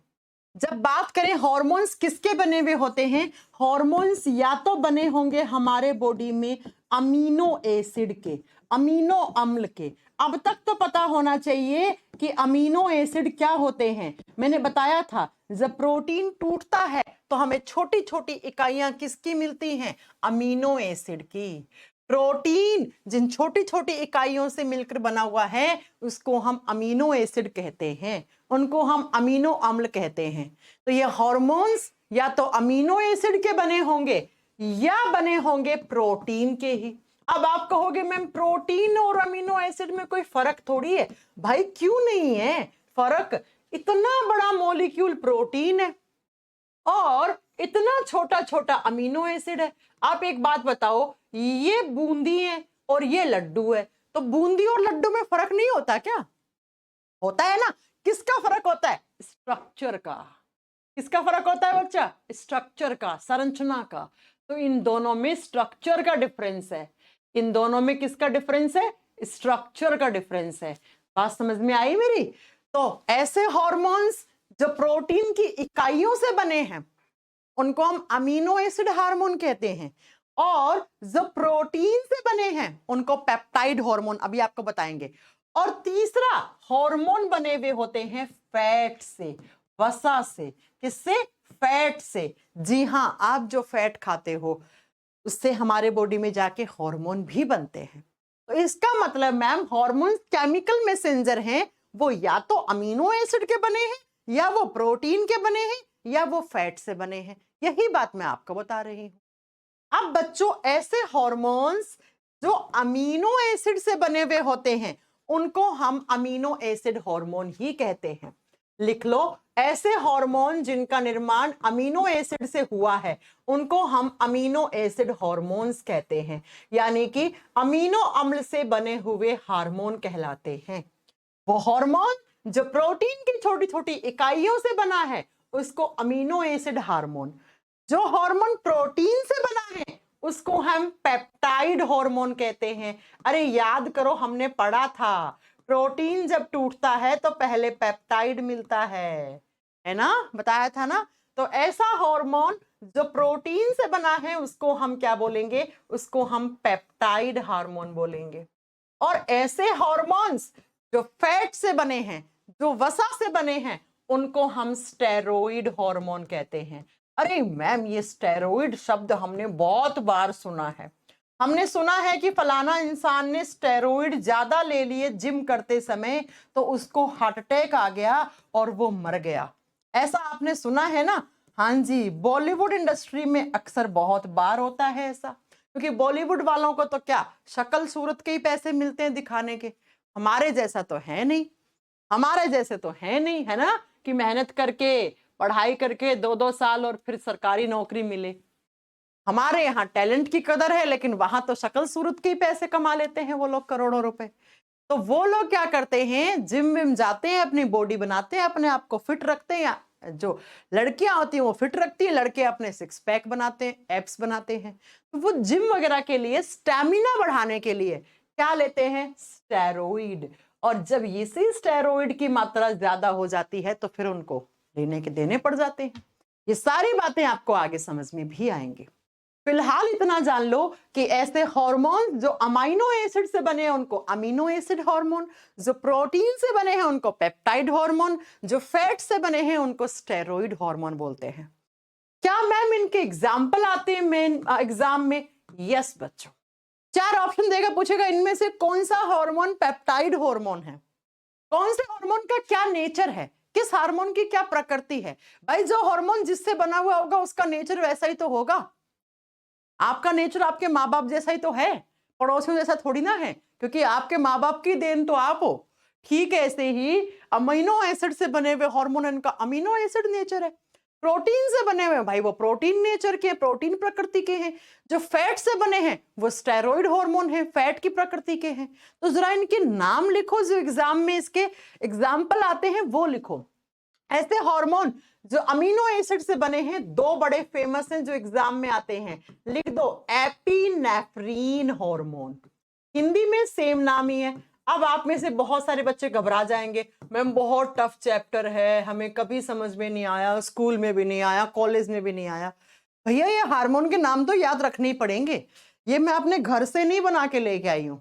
जब बात करें हार्मोन्स किसके बने हुए होते हैं, हार्मोन्स या तो बने होंगे हमारे बॉडी में अमीनो एसिड के, अमीनो अम्ल के। अब तक तो पता होना चाहिए कि अमीनो एसिड क्या होते हैं। मैंने बताया था जब प्रोटीन टूटता है तो हमें छोटी छोटी इकाइयां किसकी मिलती हैं, अमीनो एसिड की। प्रोटीन जिन छोटी छोटी इकाइयों से मिलकर बना हुआ है उसको हम अमीनो एसिड कहते हैं, उनको हम अमीनो अम्ल कहते हैं। तो ये हार्मोन्स या तो अमीनो एसिड के बने होंगे या बने होंगे प्रोटीन के ही। अब आप कहोगे मैम प्रोटीन और अमीनो एसिड में कोई फर्क थोड़ी है। भाई क्यों नहीं है फर्क, इतना बड़ा मॉलिक्यूल प्रोटीन है और इतना छोटा छोटा अमीनो एसिड है। आप एक बात बताओ, ये बूंदी है और ये लड्डू है, तो बूंदी और लड्डू में फर्क नहीं होता क्या? होता है ना। किसका फर्क होता है? स्ट्रक्चर का। किसका फर्क होता है बच्चा? स्ट्रक्चर का, संरचना का। तो इन दोनों में स्ट्रक्चर का डिफरेंस है। इन दोनों में किसका डिफरेंस है? स्ट्रक्चर का डिफरेंस है। बात समझ में आई मेरी? तो ऐसे हार्मोन्स जो प्रोटीन की इकाइयों से बने हैं उनको हम अमीनो एसिड हार्मोन कहते हैं, और जो प्रोटीन से बने हैं उनको पेप्टाइड हार्मोन, अभी आपको बताएंगे। और तीसरा हार्मोन बने हुए होते हैं फैट से, वसा से। किससे? फैट से। जी हाँ, आप जो फैट खाते हो उससे हमारे बॉडी में जाके हार्मोन भी बनते हैं। तो इसका मतलब मैम हार्मोन केमिकल मैसेंजर हैं, वो या तो अमीनो एसिड के बने हैं या वो प्रोटीन के बने हैं या वो फैट से बने हैं। यही बात मैं आपको बता रही हूं। अब बच्चों ऐसे हार्मोन्स जो अमीनो एसिड से बने हुए होते हैं उनको हम अमीनो एसिड हार्मोन ही कहते हैं। लिख लो, ऐसे हार्मोन जिनका निर्माण अमीनो एसिड से हुआ है उनको हम अमीनो एसिड हार्मोन्स कहते हैं, यानी कि अमीनो अम्ल से बने हुए हार्मोन कहलाते हैं। वो हार्मोन जो प्रोटीन की छोटी छोटी इकाइयों से बना है उसको अमीनो एसिड हार्मोन, जो हार्मोन प्रोटीन से बना है उसको हम पेप्टाइड हार्मोन कहते हैं। अरे याद करो, हमने पढ़ा था प्रोटीन जब टूटता है तो पहले पेप्टाइड मिलता है ना, बताया था ना। तो ऐसा हार्मोन जो प्रोटीन से बना है उसको हम क्या बोलेंगे? उसको हम पेप्टाइड हार्मोन बोलेंगे। और ऐसे हार्मोन्स जो फैट से बने हैं, जो वसा से बने हैं, उनको हम स्टेरॉइड हार्मोन कहते हैं। अरे मैम ये स्टेरॉइड शब्द हमने बहुत बार सुना है। हमने सुना है कि फलाना इंसान ने स्टेरॉइड ज्यादा ले लिए जिम करते समय तो उसको हार्ट अटैक आ गया और वो मर गया। ऐसा आपने सुना है ना? हाँ जी, बॉलीवुड इंडस्ट्री में अक्सर बहुत बार होता है ऐसा, क्योंकि बॉलीवुड वालों को तो क्या शक्ल सूरत के ही पैसे मिलते हैं दिखाने के। हमारे जैसा तो है नहीं, हमारे जैसे तो है नहीं, है ना, कि मेहनत करके पढ़ाई करके 2-2 साल और फिर सरकारी नौकरी मिले। हमारे यहाँ टैलेंट की कदर है, लेकिन वहां तो शक्ल सूरत के ही पैसे कमा लेते हैं वो लोग, करोड़ों रुपए। तो वो लोग क्या करते हैं, जिम विम जाते हैं, अपनी बॉडी बनाते हैं, अपने आप को फिट रखते हैं। जो लड़कियां होती हैं वो फिट रखती हैं, लड़के अपने सिक्स पैक बनाते हैं, एब्स बनाते हैं। तो वो जिम वगैरह के लिए, स्टैमिना बढ़ाने के लिए क्या लेते हैं? स्टेरॉइड। और जब इसी स्टेरॉइड की मात्रा ज्यादा हो जाती है तो फिर उनको लेने के देने पड़ जाते हैं। ये सारी बातें आपको आगे समझ में भी आएंगी। फिलहाल इतना जान लो कि ऐसे हार्मोन जो अमीनो एसिड से बने हैं उनको अमीनो एसिड हार्मोन, जो प्रोटीन से बने हैं उनको पेप्टाइड हार्मोन, जो फैट से बने हैं उनको स्टेरॉइड हार्मोन बोलते हैं। क्या मैम इनके एग्जाम्पल आते हैं मेन एग्जाम में? यस बच्चों, 4 ऑप्शन देगा, पूछेगा इनमें से कौन सा हार्मोन पेप्टाइड हार्मोन है, कौन से हार्मोन का क्या नेचर है, किस हार्मोन की क्या प्रकृति है। भाई जो हार्मोन जिससे बना हुआ होगा उसका नेचर वैसा ही तो होगा। आपका नेचर आपके माँ बाप जैसा ही तो है, पड़ोसियों जैसा थोड़ी ना है, क्योंकि आपके माँ बाप की देन तो आप हो। ठीक है, ऐसे ही अमीनो एसिड से बने हुए हार्मोन, इनका अमीनो एसिड नेचर है। प्रोटीन से बने हुए हैं भाई वो प्रोटीन नेचर के, प्रोटीन प्रकृति के हैं। जो फैट से बने हैं वो स्टेरॉइड हार्मोन है, फैट की प्रकृति के हैं। तो जरा इनके नाम लिखो, जो एग्जाम में इसके एग्जाम्पल आते हैं वो लिखो। ऐसे हार्मोन जो अमीनो एसिड से बने हैं, दो बड़े फेमस हैं जो एग्जाम में आते हैं, लिख दो। एपिनेफ्रीन हार्मोन, हिंदी में सेम नाम ही है। अब आप में से बहुत सारे बच्चे घबरा जाएंगे, मैम बहुत टफ चैप्टर है, हमें कभी समझ में नहीं आया, स्कूल में भी नहीं आया, कॉलेज में भी नहीं आया। भैया ये हार्मोन के नाम तो याद रखने ही पड़ेंगे, ये मैं अपने घर से नहीं बना के लेके आई हूं,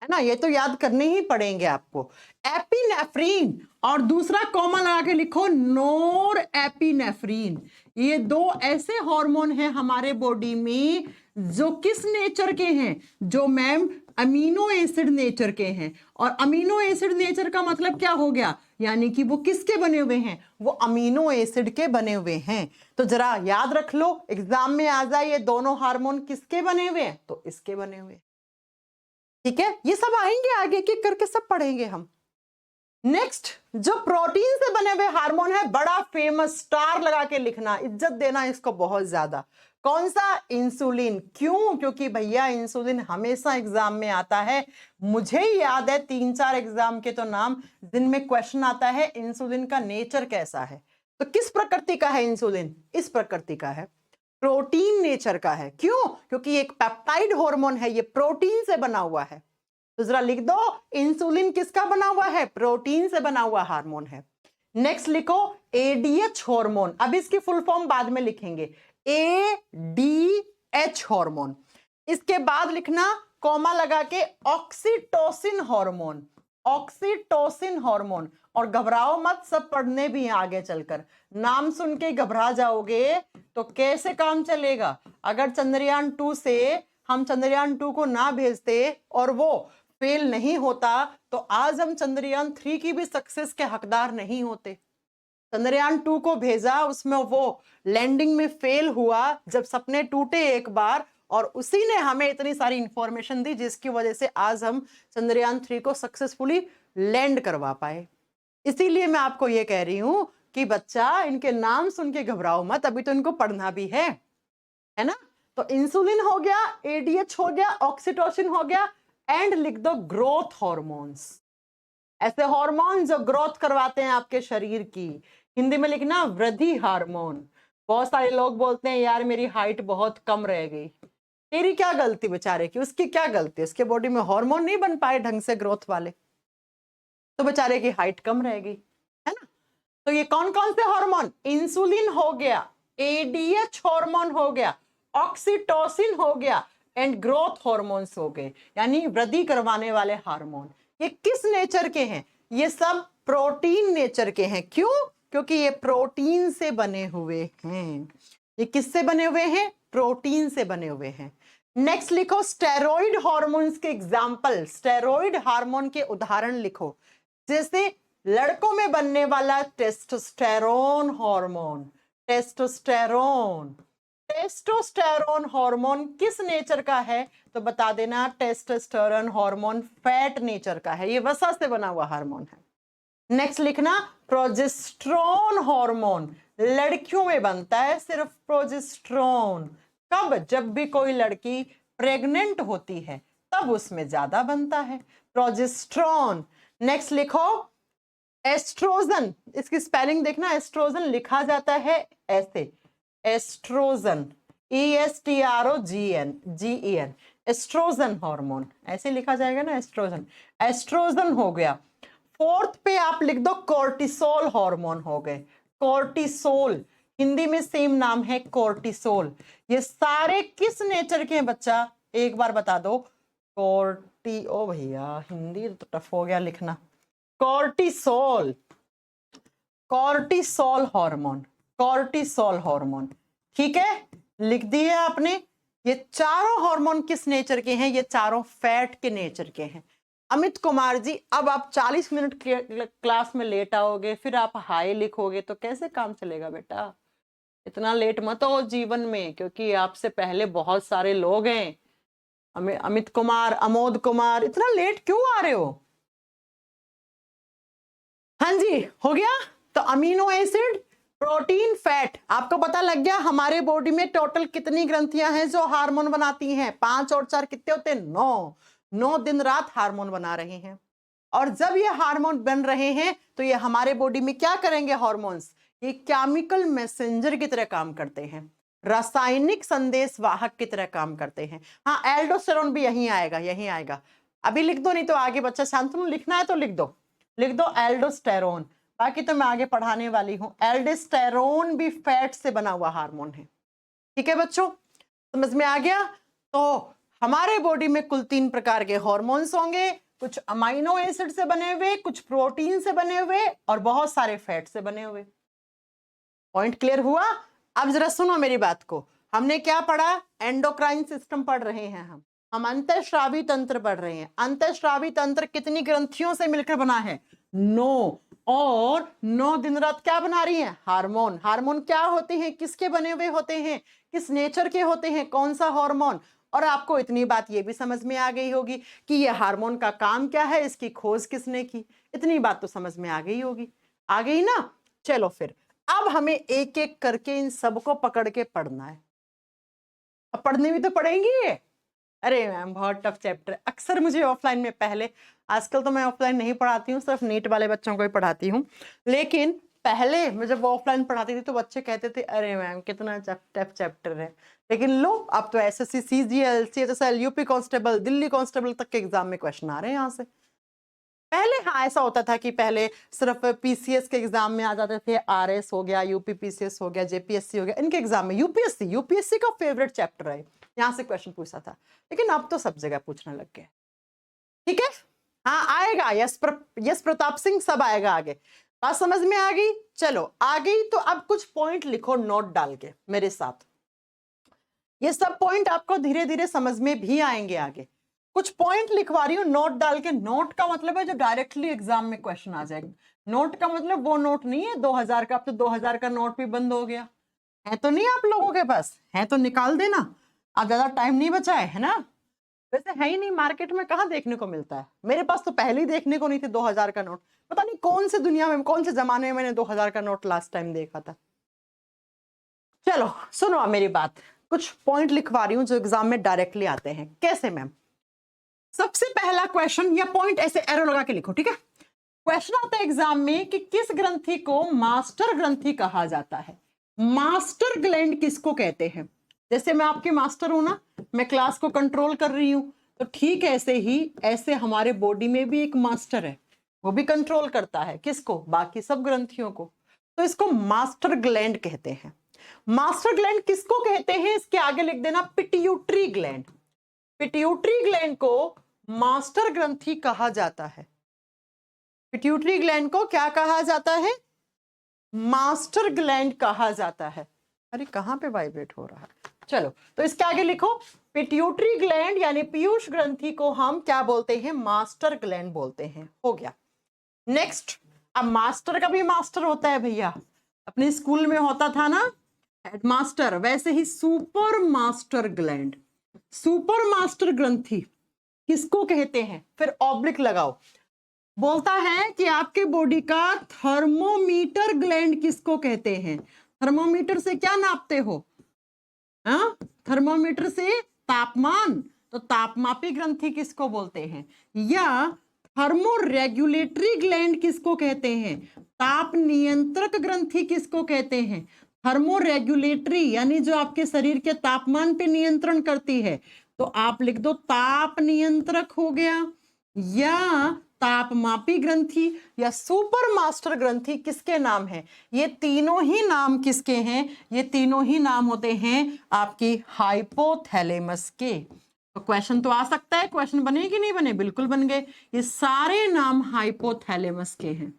है ना, ये तो याद करने ही पड़ेंगे आपको। एपिनेफ्रीन और दूसरा कॉमा लगा के लिखो नोर एपिनेफ्रीन। ये दो ऐसे हार्मोन हैं हमारे बॉडी में जो किस नेचर के हैं, जो मैम अमीनो एसिड नेचर के हैं। और अमीनो एसिड नेचर का मतलब क्या हो गया, यानी कि वो किसके बने हुए हैं, वो अमीनो एसिड के बने हुए हैं। तो जरा याद रख लो, एग्जाम में आ जाए ये दोनों हार्मोन किसके बने हुए हैं, तो इसके बने हुए हैं। ठीक है, ये सब आएंगे आगे के करके सब पढ़ेंगे हम। नेक्स्ट जो प्रोटीन से बने हुए हार्मोन है, बड़ा फेमस, स्टार लगा के लिखना, इज्जत देना इसको बहुत ज्यादा। कौन सा, इंसुलिन। क्यों, क्योंकि भैया इंसुलिन हमेशा एग्जाम में आता है। मुझे याद है 3-4 एग्जाम के तो नाम जिनमें क्वेश्चन आता है इंसुलिन का नेचर कैसा है। तो किस प्रकृति का है इंसुलिन, इस प्रकृति का है, प्रोटीन नेचर का है। क्यों, क्योंकि एक पेप्टाइड हार्मोन है, ये प्रोटीन से बना हुआ है। तो जरा लिख दो, इंसुलिन किसका बना हुआ है, प्रोटीन से बना हुआ हार्मोन है। नेक्स्ट लिखो एडीएच हार्मोन, अब इसकी फुल फॉर्म बाद में लिखेंगे, एडीएच हार्मोन। इसके बाद लिखना कॉमा लगा के ऑक्सीटोसिन हार्मोन, ऑक्सीटोसिन हार्मोन। और घबराओ मत, सब पढ़ने भी हैं आगे चलकर, नाम सुन के घबरा जाओगे तो कैसे काम चलेगा। अगर चंद्रयान 2 से हम चंद्रयान 2 को ना भेजते और वो फेल नहीं होता तो आज हम चंद्रयान 3 की भी सक्सेस के हकदार नहीं होते। चंद्रयान 2 को भेजा, उसमें वो लैंडिंग में फेल हुआ, जब सपने टूटे एक बार, और उसी ने हमें इतनी सारी इंफॉर्मेशन दी जिसकी वजह से आज हम चंद्रयान 3 को सक्सेसफुली लैंड करवा पाए। इसीलिए मैं आपको ये कह रही हूं कि बच्चा इनके नाम सुन के घबराओ मत, अभी तो इनको पढ़ना भी है ना। तो इंसुलिन हो गया, एडीएच हो गया, ऑक्सीटोसिन हो गया, एंड लिख दो ग्रोथ हार्मोन्स। ऐसे हार्मोन जो ग्रोथ करवाते हैं आपके शरीर की, हिंदी में लिखना वृद्धि हार्मोन। बहुत सारे लोग बोलते हैं यार मेरी हाइट बहुत कम रह गई, तेरी क्या गलती बेचारे की, उसकी क्या गलती, उसके बॉडी में हार्मोन नहीं बन पाए ढंग से ग्रोथ वाले, तो बेचारे की हाइट कम रह गई, है ना। तो ये कौन कौन से हार्मोन, इंसुलिन हो गया, एडीएच हार्मोन हो गया, ऑक्सीटोसिन हो गया, एंड ग्रोथ हार्मोन्स हो गए, यानी वृद्धि करवाने वाले हार्मोन। ये किस नेचर के हैं, ये सब प्रोटीन नेचर के हैं। क्यों, क्योंकि ये प्रोटीन से बने हुए हैं। ये किससे बने हुए हैं, प्रोटीन से बने हुए हैं। नेक्स्ट लिखो स्टेरॉइड हार्मोन्स के एग्जाम्पल, स्टेरॉइड हार्मोन के उदाहरण लिखो। जैसे लड़कों में बनने वाला testosterone hormone, testosterone. Testosterone hormone किस नेचर का है, तो बता देना टेस्टोस्टेरोन हार्मोन फैट नेचर का है, ये वसा से बना हुआ हार्मोन है। नेक्स्ट लिखना प्रोजेस्टेरोन हार्मोन, लड़कियों में बनता है सिर्फ प्रोजेस्टेरोन। कब, जब भी कोई लड़की प्रेग्नेंट होती है तब उसमें ज्यादा बनता है प्रोजेस्टेरोन। नेक्स्ट लिखो एस्ट्रोजन, इसकी स्पेलिंग देखना, एस्ट्रोजन लिखा जाता है ऐसे, एस्ट्रोजन, ESTROGEN, एस्ट्रोजन हार्मोन ऐसे लिखा जाएगा ना, एस्ट्रोजन, एस्ट्रोजन हो गया। फोर्थ पे आप लिख दो कोर्टिसोल हार्मोन हो गए, कोर्टिसोल, हिंदी में सेम नाम है कोर्टिसोल। ये सारे किस नेचर के हैं बच्चा, एक बार बता दो, ओ भैया हिंदी तो टफ हो गया लिखना, cortisol, cortisol hormone, cortisol hormone. ठीक है, लिख दिए आपने। ये चारों हार्मोन किस नेचर के हैं, ये चारों फैट के नेचर के हैं। अमित कुमार जी, अब आप 40 मिनट क्लास में लेट आओगे, फिर आप हाई लिखोगे तो कैसे काम चलेगा बेटा। इतना लेट मत हो जीवन में, क्योंकि आपसे पहले बहुत सारे लोग हैं। अमित कुमार, अमोद कुमार, इतना लेट क्यों आ रहे हो। हाँ जी, हो गया। तो अमीनो एसिड प्रोटीन, फैट। आपको पता लग गया हमारे बॉडी में टोटल कितनी ग्रंथियां हैं जो हार्मोन बनाती हैं? 5 और 4 कितने होते हैं? 9। 9 दिन रात हार्मोन बना रहे हैं। और जब ये हार्मोन बन रहे हैं तो ये हमारे बॉडी में क्या करेंगे? हॉर्मोन्स ये केमिकल मैसेंजर की तरह काम करते हैं, रासायनिक संदेश वाहक की तरह काम करते हैं। हाँ, एल्डोस्टेरोन भी यहीं आएगा, यहीं आएगा। अभी लिख दो, नहीं तो आगे बच्चा शांतनु लिखना है तो लिख दो, लिख दो एल्डोस्टेरोन। बाकी तो मैं आगे पढ़ाने वाली हूं। एल्डोस्टेरोन भी फैट से बना हुआ हार्मोन है। ठीक है बच्चों, समझ में आ गया? तो हमारे बॉडी में कुल 3 प्रकार के हॉर्मोन्स होंगे, कुछ अमाइनो एसिड से बने हुए, कुछ प्रोटीन से बने हुए और बहुत सारे फैट से बने हुए। पॉइंट क्लियर हुआ? अब जरा सुनो मेरी बात को। हमने क्या पढ़ा? एंडोक्राइन सिस्टम पढ़ रहे हैं हम अंतःस्रावी तंत्र पढ़ रहे हैं। अंतःस्रावी तंत्र कितनी ग्रंथियों से मिलकर बना है? 9। और 9 दिन रात क्या बना रही है? हार्मोन। हार्मोन क्या होते हैं? किसके बने हुए होते हैं? किस नेचर के होते हैं? कौन सा हार्मोन? और आपको इतनी बात ये भी समझ में आ गई होगी कि ये हार्मोन का काम क्या है, इसकी खोज किसने की। इतनी बात तो समझ में आ गई होगी। आ गई ना? चलो फिर अब हमें एक एक करके इन सबको पकड़ के पढ़ना है। अब पढ़ने भी तो पढ़ेंगी ये। अरे मैम बहुत टफ चैप्टर। अक्सर मुझे ऑफलाइन में, पहले, आजकल तो मैं ऑफलाइन नहीं पढ़ाती हूँ, सिर्फ नीट वाले बच्चों को ही पढ़ाती हूँ, लेकिन पहले मैं जब ऑफलाइन पढ़ाती थी तो बच्चे कहते थे अरे मैम कितना टफ चैप्टर है। लेकिन लो, अब तो SSC, CGL, CHSL, UP constable, Delhi constable तक के एग्जाम में क्वेश्चन आ रहे हैं यहाँ से। पहले हाँ ऐसा होता था कि पहले सिर्फ पीसीएस के एग्जाम में आ जाते थे, आरएस हो गया, यूपी पीसीएस हो गया, जेपीएससी हो गया, इनके एग्जाम में। यूपीएससी का फेवरेट चैप्टर है, यहाँ से क्वेश्चन पूछा था। लेकिन अब तो सब जगह पूछने लग गए। ठीक है, हाँ आएगा, यस प्रताप सिंह, सब आएगा आगे। बात समझ में आ गई? चलो आ गई तो अब कुछ पॉइंट लिखो नोट डाल के मेरे साथ। ये सब पॉइंट आपको धीरे धीरे समझ में भी आएंगे आगे। कुछ पॉइंट लिखवा रही हूँ नोट डाल के। नोट का मतलब है जो डायरेक्टली एग्जाम में क्वेश्चन आ जाएगा। नोट का मतलब वो नोट नहीं है 2000 का। अब तो 2000 का नोट भी बंद हो गया है, तो नहीं आप लोगों के पास है तो निकाल देना। अब ज्यादा टाइम नहीं बचा है ना? वैसे है ही नहीं, मार्केट में कहाँ देखने को मिलता है। मेरे पास तो पहले ही देखने को नहीं थे 2000 का नोट। पता नहीं कौन से दुनिया में, कौन से जमाने में मैंने 2000 का नोट लास्ट टाइम देखा था। चलो सुनो मेरी बात, कुछ पॉइंट लिखवा रही हूँ जो एग्जाम में डायरेक्टली आते हैं। कैसे मैम? सबसे पहला क्वेश्चन या पॉइंट ऐसे एरो लगा के लिखो, ठीक है? क्वेश्चन आता है एग्जाम में कि किस ग्रंथि को मास्टर ग्रंथि कहा जाता है? मास्टर ग्लैंड किसको कहते हैं? जैसे मैं आपके मास्टर हूं ना, मैं क्लास को कंट्रोल कर रही हूं, तो ठीक ऐसे ही ऐसे हमारे बॉडी में भी एक मास्टर है, वो भी कंट्रोल करता है किसको? बाकी सब ग्रंथियों को। तो इसको मास्टर ग्लैंड कहते हैं। मास्टर ग्लैंड किसको कहते हैं? इसके आगे लिख देना पिट्यूटरी ग्लैंड। पिट्यूटरी ग्लैंड को मास्टर ग्रंथि कहा जाता है। पिट्यूटरी ग्लैंड को क्या कहा जाता है? मास्टर ग्लैंड कहा जाता है। अरे कहां पे वाइब्रेट हो रहा है? चलो तो इसके आगे लिखो पिट्यूटरी ग्लैंड यानी पीयूष ग्रंथि को हम क्या बोलते हैं? मास्टर ग्लैंड बोलते हैं। हो गया। नेक्स्ट, अब मास्टर का भी मास्टर होता है भैया, अपने स्कूल में होता था ना हेडमास्टर, वैसे ही super master gland, super master ग्रंथि किसको कहते हैं? फिर ऑब्लिक लगाओ। बोलता है कि आपके बॉडी का थर्मोमीटर ग्लैंड किसको कहते हैं? थर्मोमीटर से क्या नापते हो? हाँ, थर्मोमीटर से तापमान, तो तापमापी ग्रंथि किसको बोलते हैं? या थर्मो रेगुलेटरी ग्लैंड किसको कहते हैं? ताप नियंत्रक ग्रंथि किसको कहते हैं? थर्मो रेगुलेटरी यानी जो आपके शरीर के तापमान पे नियंत्रण करती है, तो आप लिख दो ताप नियंत्रक हो गया। या तापमापी ग्रंथि या सुपर मास्टर ग्रंथि किसके नाम है? ये तीनों ही नाम किसके हैं? ये तीनों ही नाम होते हैं आपकी हाइपोथैलेमस के। तो क्वेश्चन तो आ सकता है, क्वेश्चन बने कि नहीं बने? बिल्कुल बन गए। ये सारे नाम हाइपोथैलेमस के हैं।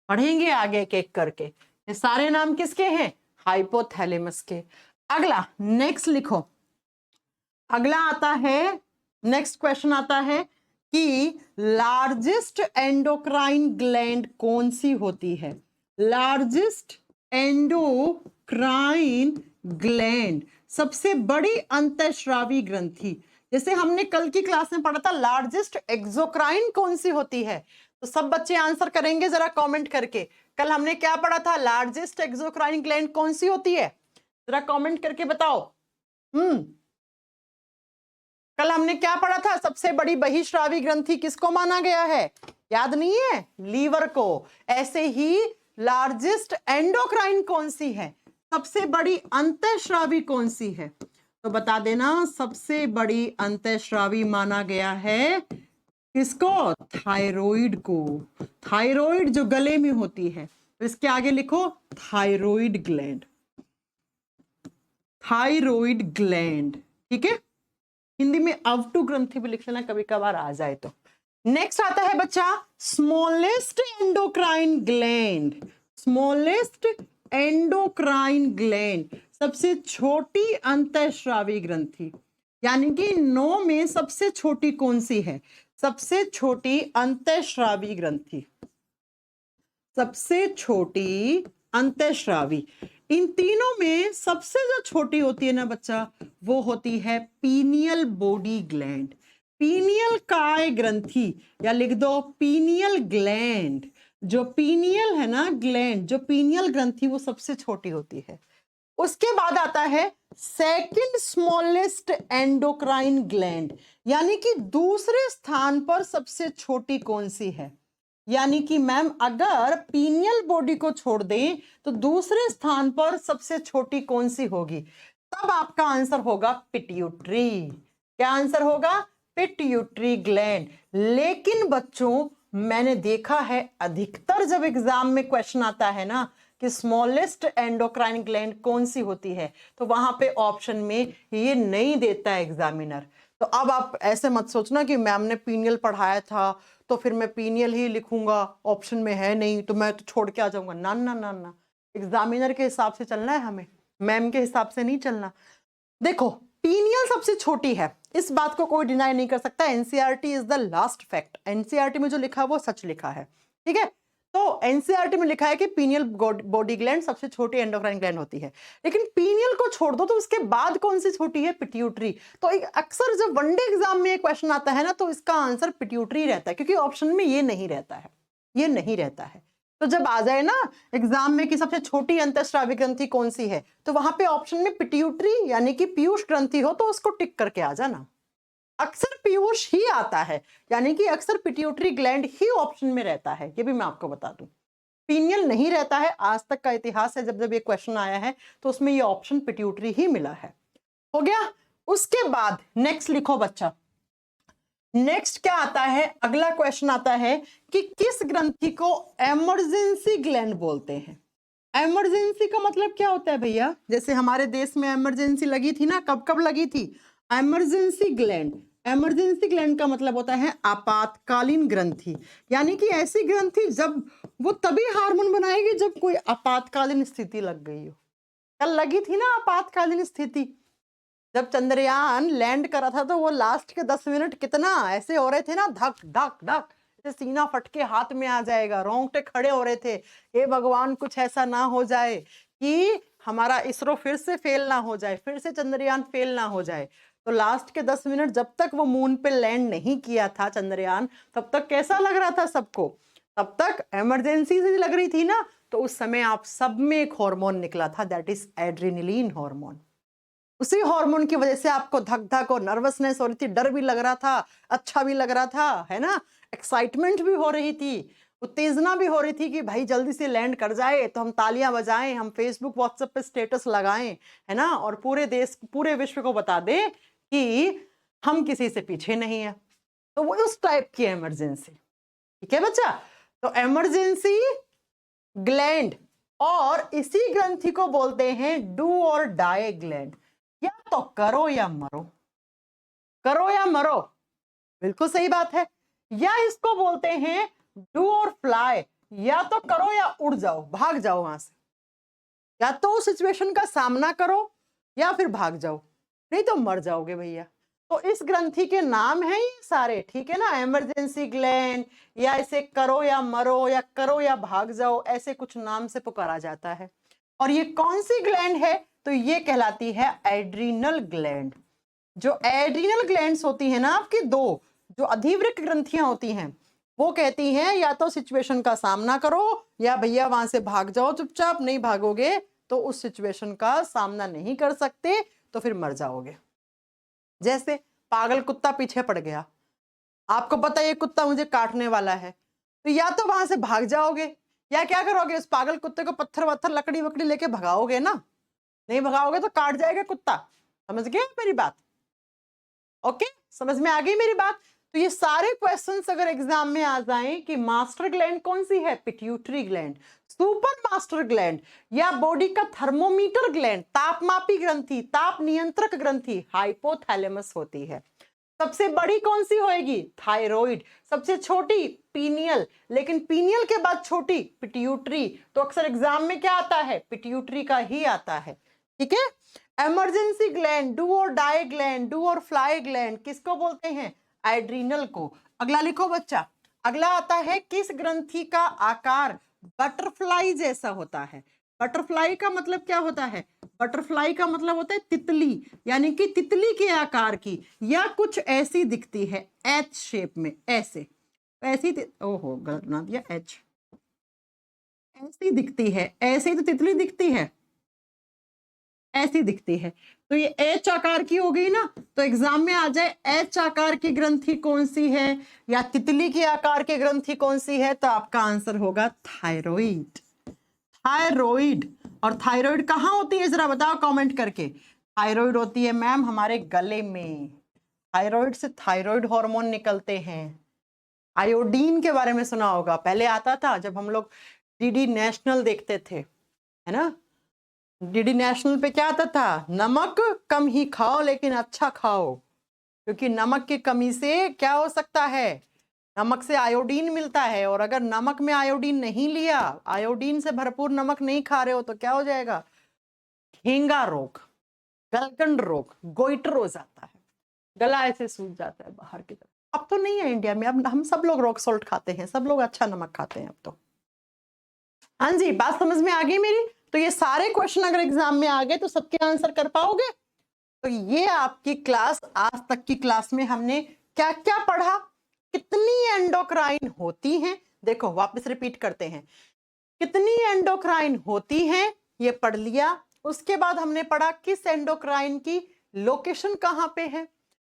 पढ़ेंगे आगे एक एक करके। ये सारे नाम किसके हैं? हाइपोथैलेमस के। अगला नेक्स्ट लिखो। अगला आता है, नेक्स्ट क्वेश्चन आता है कि लार्जेस्ट एंडोक्राइन ग्लैंड कौन सी होती है? लार्जेस्ट एंडोक्राइन ग्लैंड, सबसे बड़ी अंतःस्रावी ग्रंथि। जैसे हमने कल की क्लास में पढ़ा था लार्जेस्ट एक्सोक्राइन कौन सी होती है, तो तो सब बच्चे आंसर करेंगे जरा कमेंट करके। कल हमने क्या पढ़ा था, लार्जेस्ट एक्सोक्राइन ग्लैंड कौन सी होती है, जरा कमेंट करके बताओ। कल हमने क्या पढ़ा था, सबसे बड़ी बहिश्रावी ग्रंथि किसको माना गया है, याद नहीं है, लीवर को। ऐसे ही लार्जेस्ट एंडोक्राइन कौन सी है, सबसे बड़ी अंतःस्रावी कौन सी है, तो बता देना। सबसे बड़ी अंतःस्रावी माना गया है किसको, थायराइड को। थायराइड जो गले में होती है, तो इसके आगे लिखो थायराइड ग्लैंड, थायराइड ग्लैंड, ठीक है। हिंदी में अवटु ग्रंथि भी लिख लेना, कभी कभार आ जाए तो। नेक्स्ट आता है बच्चा smallest endocrine gland, smallest endocrine gland, सबसे छोटी अंतःस्रावी ग्रंथि, यानी कि 9 में सबसे छोटी कौन सी है, सबसे छोटी अंतःस्रावी ग्रंथि, सबसे छोटी अंतःस्रावी। इन तीनों में सबसे जो छोटी होती है ना बच्चा, वो होती है पीनियल बॉडी ग्लैंड, पीनियल काय ग्रंथि, या लिख दो पीनियल ग्लैंड। जो पीनियल है ना ग्लैंड, जो पीनियल ग्रंथि, वो सबसे छोटी होती है। उसके बाद आता है सेकंड स्मॉलेस्ट एंडोक्राइन ग्लैंड, यानी कि दूसरे स्थान पर सबसे छोटी कौन सी है, यानी कि मैम अगर पीनियल बॉडी को छोड़ दें तो दूसरे स्थान पर सबसे छोटी कौन सी होगी, तब आपका आंसर होगा पिट्यूटरी। क्या आंसर होगा, पिट्यूटरी ग्लैंड। लेकिन बच्चों मैंने देखा है अधिकतर जब एग्जाम में क्वेश्चन आता है ना कि स्मॉलेस्ट एंडोक्राइन ग्लैंड कौन सी होती है, तो वहां पे ऑप्शन में ये नहीं देता है एग्जामिनर। तो अब आप ऐसे मत सोचना कि मैम ने पीनियल पढ़ाया था तो फिर मैं पीनियल ही लिखूंगा, ऑप्शन में है नहीं तो मैं तो छोड़ के आ जाऊंगा। ना ना ना ना, एग्जामिनर के हिसाब से चलना है हमें, मैम के हिसाब से नहीं चलना। देखो पीनियल सबसे छोटी है, इस बात को कोई डिनाई नहीं कर सकता। NCERT is the last fact, NCERT में जो लिखा है वो सच लिखा है, ठीक है। तो एनसीईआरटी में लिखा है कि पीनियल बॉडी ग्लैंड सबसे छोटी एंडोक्राइन ग्लैंड होती है, लेकिन पीनियल को छोड़ दो तो उसके बाद कौन सी छोटी है, पिट्यूटरी। तो अक्सर जब वनडे एग्जाम में क्वेश्चन आता है ना तो इसका आंसर पिट्यूटरी रहता है, क्योंकि ऑप्शन में ये नहीं रहता है, ये नहीं रहता है। तो जब आ जाए ना एग्जाम में कि सबसे छोटी अंतःस्रावी ग्रंथि कौन सी है, तो वहां पे ऑप्शन में पिट्यूटरी यानी कि पीयूष ग्रंथि हो तो उसको टिक करके आ जाना। अक्सर पीयूष ही आता है, यानी कि अक्सर पिट्यूटरी ग्लैंड ही ऑप्शन में रहता है, ये भी मैं आपको बता दूं। पीनियल नहीं रहता है, आज तक का इतिहास है जब जब ये क्वेश्चन आया है तो उसमें ये ऑप्शन पिट्यूटरी ही मिला है। हो गया। उसके बाद नेक्स्ट लिखो बच्चा, नेक्स्ट क्या आता है, अगला क्वेश्चन आता है कि किस ग्रंथि को इमरजेंसी ग्लैंड बोलते हैं। इमरजेंसी का मतलब क्या होता है भैया, जैसे हमारे देश में इमरजेंसी लगी थी ना, कब कब लगी थी, इमरजेंसी ग्लैंड। इमरजेंसी ग्लैंड का मतलब होता है आपातकालीन ग्रंथि, यानी कि ऐसी ग्रंथि जब वो तभी हार्मोन बनाएगी जब कोई आपातकालीन स्थिति लग गई हो। कल लगी थी ना आपातकालीन स्थिति, जब चंद्रयान लैंड करा था तो वो लास्ट के 10 मिनट कितना ऐसे हो रहे थे ना, धक धक धक, जैसे सीना फट के हाथ में आ जाएगा, रोंगटे खड़े हो रहे थे, हे भगवान कुछ ऐसा ना हो जाए कि हमारा इसरो फिर से फेल ना हो जाए, फिर से चंद्रयान फेल ना हो जाए। तो लास्ट के 10 मिनट जब तक वो मून पे लैंड नहीं किया था चंद्रयान, तब तक कैसा लग रहा था सबको, तब तक इमरजेंसी से लग रही थी ना। तो उस समय आप सब में एक हार्मोन निकला था, दैट इज एड्रेनलिन हार्मोन। उसी हार्मोन की वजह से आपको धक धक और नर्वसनेस हो रही थी, डर भी लग रहा था, अच्छा भी लग रहा था, है ना, एक्साइटमेंट भी हो रही थी, उत्तेजना भी हो रही थी कि भाई जल्दी से लैंड कर जाए तो हम तालियां बजाएं, हम फेसबुक व्हाट्सएप पे स्टेटस लगाएं, है ना, और पूरे देश पूरे विश्व को बता दें कि हम किसी से पीछे नहीं है। तो वो उस टाइप की इमरजेंसी, ठीक है बच्चा। तो इमरजेंसी ग्लैंड, और इसी ग्रंथि को बोलते हैं डू और डाई ग्लैंड, या तो करो या मरो, करो या मरो, बिल्कुल सही बात है। या इसको बोलते हैं डू और फ्लाई, या तो करो या उड़ जाओ, भाग जाओ वहां से, या तो उस सिचुएशन का सामना करो या फिर भाग जाओ, नहीं तो मर जाओगे भैया। तो इस ग्रंथि के नाम हैं ये सारे, ठीक है ना, इमरजेंसी ग्लैंड, या इसे करो या मरो, या करो या भाग जाओ, ऐसे कुछ नाम से पुकारा जाता है। और ये कौन सी ग्लैंड है, तो ये कहलाती है एड्रीनल ग्लैंड। जो एड्रीनल ग्लैंड्स होती है ना आपकी, दो जो अधिवृक्क ग्रंथियां होती हैं, वो कहती हैं या तो सिचुएशन का सामना करो या भैया वहां से भाग जाओ चुपचाप, नहीं भागोगे तो उस सिचुएशन का सामना नहीं कर सकते तो फिर मर जाओगे। जैसे पागल कुत्ता पीछे पड़ गया, आपको पता है ये कुत्ता मुझे काटने वाला है, तो या तो वहां से भाग जाओगे या क्या करोगे, उस पागल कुत्ते को पत्थर वत्थर लकड़ी वकड़ी लेके भगाओगे ना, नहीं भगाओगे तो काट जाएगा कुत्ता। समझ गए मेरी बात? ओके, समझ में आ गई मेरी बात? तो ये सारे क्वेश्चंस अगर एग्जाम में आ जाएं कि मास्टर ग्लैंड कौन सी है, pituitary gland, super master gland या बॉडी का थर्मोमीटर ग्लैंड, तापमापी ग्रंथि, ताप नियंत्रक ग्रंथि हाइपोथैलेमस होती है। सबसे बड़ी कौन सी होएगी, थायराइड। सबसे छोटी पीनियल, लेकिन पीनियल के बाद छोटी पिट्यूटरी। तो अक्सर एग्जाम में क्या आता है, पिट्यूटरी का ही आता है। ठीक है, इमरजेंसी ग्लैंड, डू और डाई ग्लैंड, डू और फ्लाई ग्लैंड किसको बोलते हैं, एड्रीनल को। अगला लिखो बच्चा, अगला आता है किस ग्रंथि का आकार बटरफ्लाई जैसा होता है। बटरफ्लाई का मतलब क्या होता है, बटरफ्लाई का मतलब होता है तितली, यानी कि तितली के आकार की या कुछ ऐसी दिखती है, एच शेप में, ऐसे ऐसी, ओहो गलत बना दिया, एच ऐसी दिखती है, ऐसे ही तो तितली दिखती है, ऐसी दिखती है। तो ये एच आकार की हो गई ना, तो एग्जाम में आ जाए एच आकार की ग्रंथि कौन सी है या तितली की आकार की ग्रंथि कौन सी है, तो आपका आंसर होगा थायराइड। थायराइड। और थायराइड कहाँ होती है जरा बताओ कमेंट करके। थायराइड होती है मैम हमारे गले में, थायराइड से थायराइड हार्मोन निकलते हैं। आयोडीन के बारे में सुना होगा, पहले आता था जब हम लोग डीडी नेशनल देखते थे, है ना, डीडी नेशनल पे क्या आता था, नमक कम ही खाओ लेकिन अच्छा खाओ, क्योंकि नमक की कमी से क्या हो सकता है, नमक से आयोडीन मिलता है, और अगर नमक में आयोडीन नहीं लिया, आयोडीन से भरपूर नमक नहीं खा रहे हो तो क्या हो जाएगा, घेंगा रोग, गलगंड रोग, गोइटर हो जाता है, गला ऐसे सूज जाता है बाहर की तरफ। अब तो नहीं है इंडिया में, अब हम सब लोग रॉक सॉल्ट खाते हैं, सब लोग अच्छा नमक खाते हैं अब तो। हाँ जी, बात समझ में आ गई मेरी? तो ये सारे क्वेश्चन अगर एग्जाम में आ गए तो सबके आंसर कर पाओगे। तो ये आपकी क्लास, आज तक की क्लास में हमने क्या क्या पढ़ा, कितनी एंडोक्राइन होती हैं, देखो वापस रिपीट करते हैं, कितनी एंडोक्राइन होती हैं ये पढ़ लिया। उसके बाद हमने पढ़ा किस एंडोक्राइन की लोकेशन कहाँ पे है,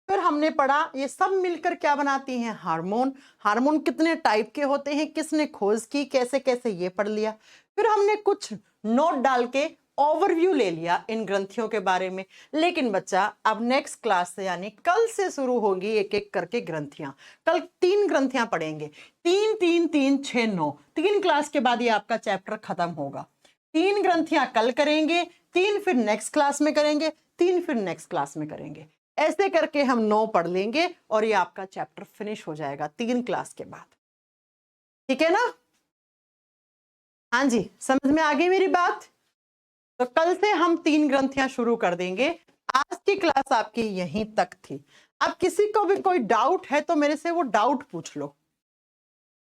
फिर हमने पढ़ा ये सब मिलकर क्या बनाती हैं, हार्मोन, हार्मोन कितने टाइप के होते हैं, किसने खोज की, कैसे कैसे, ये पढ़ लिया। फिर हमने कुछ नोट डाल के ओवरव्यू ले लिया इन ग्रंथियों के बारे में। लेकिन बच्चा अब नेक्स्ट क्लास से यानी कल से शुरू होगी एक एक करके ग्रंथियां। कल 3 ग्रंथियां पढ़ेंगे, 3 3 3 6 9, 3 क्लास के बाद ये आपका चैप्टर खत्म होगा। 3 ग्रंथियां कल करेंगे, 3 फिर नेक्स्ट क्लास में करेंगे, 3 फिर नेक्स्ट क्लास में करेंगे, ऐसे करके हम 9 पढ़ लेंगे और ये आपका चैप्टर फिनिश हो जाएगा 3 क्लास के बाद। ठीक है ना? हाँ जी, समझ में आ गई मेरी बात? तो कल से हम 3 ग्रंथियां शुरू कर देंगे। आज की क्लास आपकी यहीं तक थी। अब किसी को भी कोई डाउट है तो मेरे से वो डाउट पूछ लो।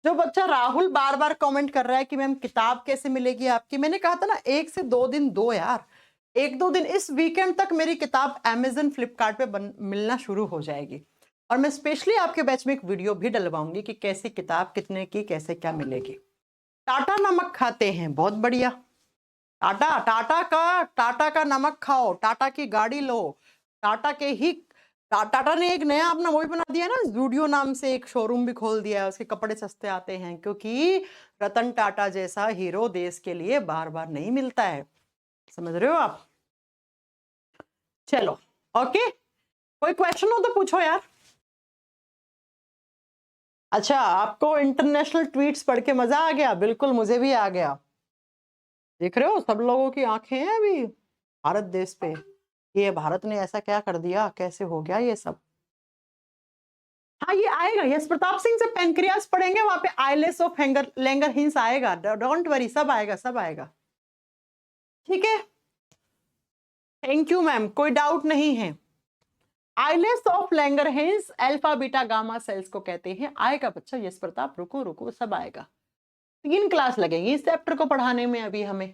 जो बच्चा राहुल बार बार कमेंट कर रहा है कि मैम किताब कैसे मिलेगी आपकी, मैंने कहा था ना 1 से 2 दिन दो यार, 1-2 दिन, इस वीकेंड तक मेरी किताब अमेजन फ्लिपकार्ट पे मिलना शुरू हो जाएगी। और मैं स्पेशली आपके बैच में एक वीडियो भी डलवाऊंगी कि कैसे किताब कितने की कैसे क्या मिलेगी। टाटा नमक खाते हैं, बहुत बढ़िया। टाटा का नमक खाओ, टाटा की गाड़ी लो, टाटा के ही, टाटा ने एक नया अपना वही बना दिया ना, जूडियो नाम से एक शोरूम भी खोल दिया है, उसके कपड़े सस्ते आते हैं, क्योंकि रतन टाटा जैसा हीरो देश के लिए बार बार नहीं मिलता है। समझ रहे हो आप? चलो ओके, कोई क्वेश्चन हो तो पूछो यार। अच्छा, आपको इंटरनेशनल ट्वीट्स पढ़ के मजा आ गया? बिल्कुल, मुझे भी आ गया। देख रहे हो सब लोगों की आंखें हैं अभी भारत देश पे, ये भारत ने ऐसा क्या कर दिया, कैसे हो गया ये सब। हाँ ये आएगा, यश प्रताप सिंह से पेनक्रियास पढ़ेंगे, वहां पे आइलेस ऑफ लैंगरहिंस आएगा, डोंट वरी, सब आएगा सब आएगा। ठीक है, थैंक यू मैम, कोई डाउट नहीं है। Islets of Langerhans alpha beta gamma cells को कहते हैं। आएगा बच्चा, यश प्रताप, रुको रुको, सब आएगा। 3 क्लास लगेंगी इस चैप्टर को पढ़ाने में अभी हमें।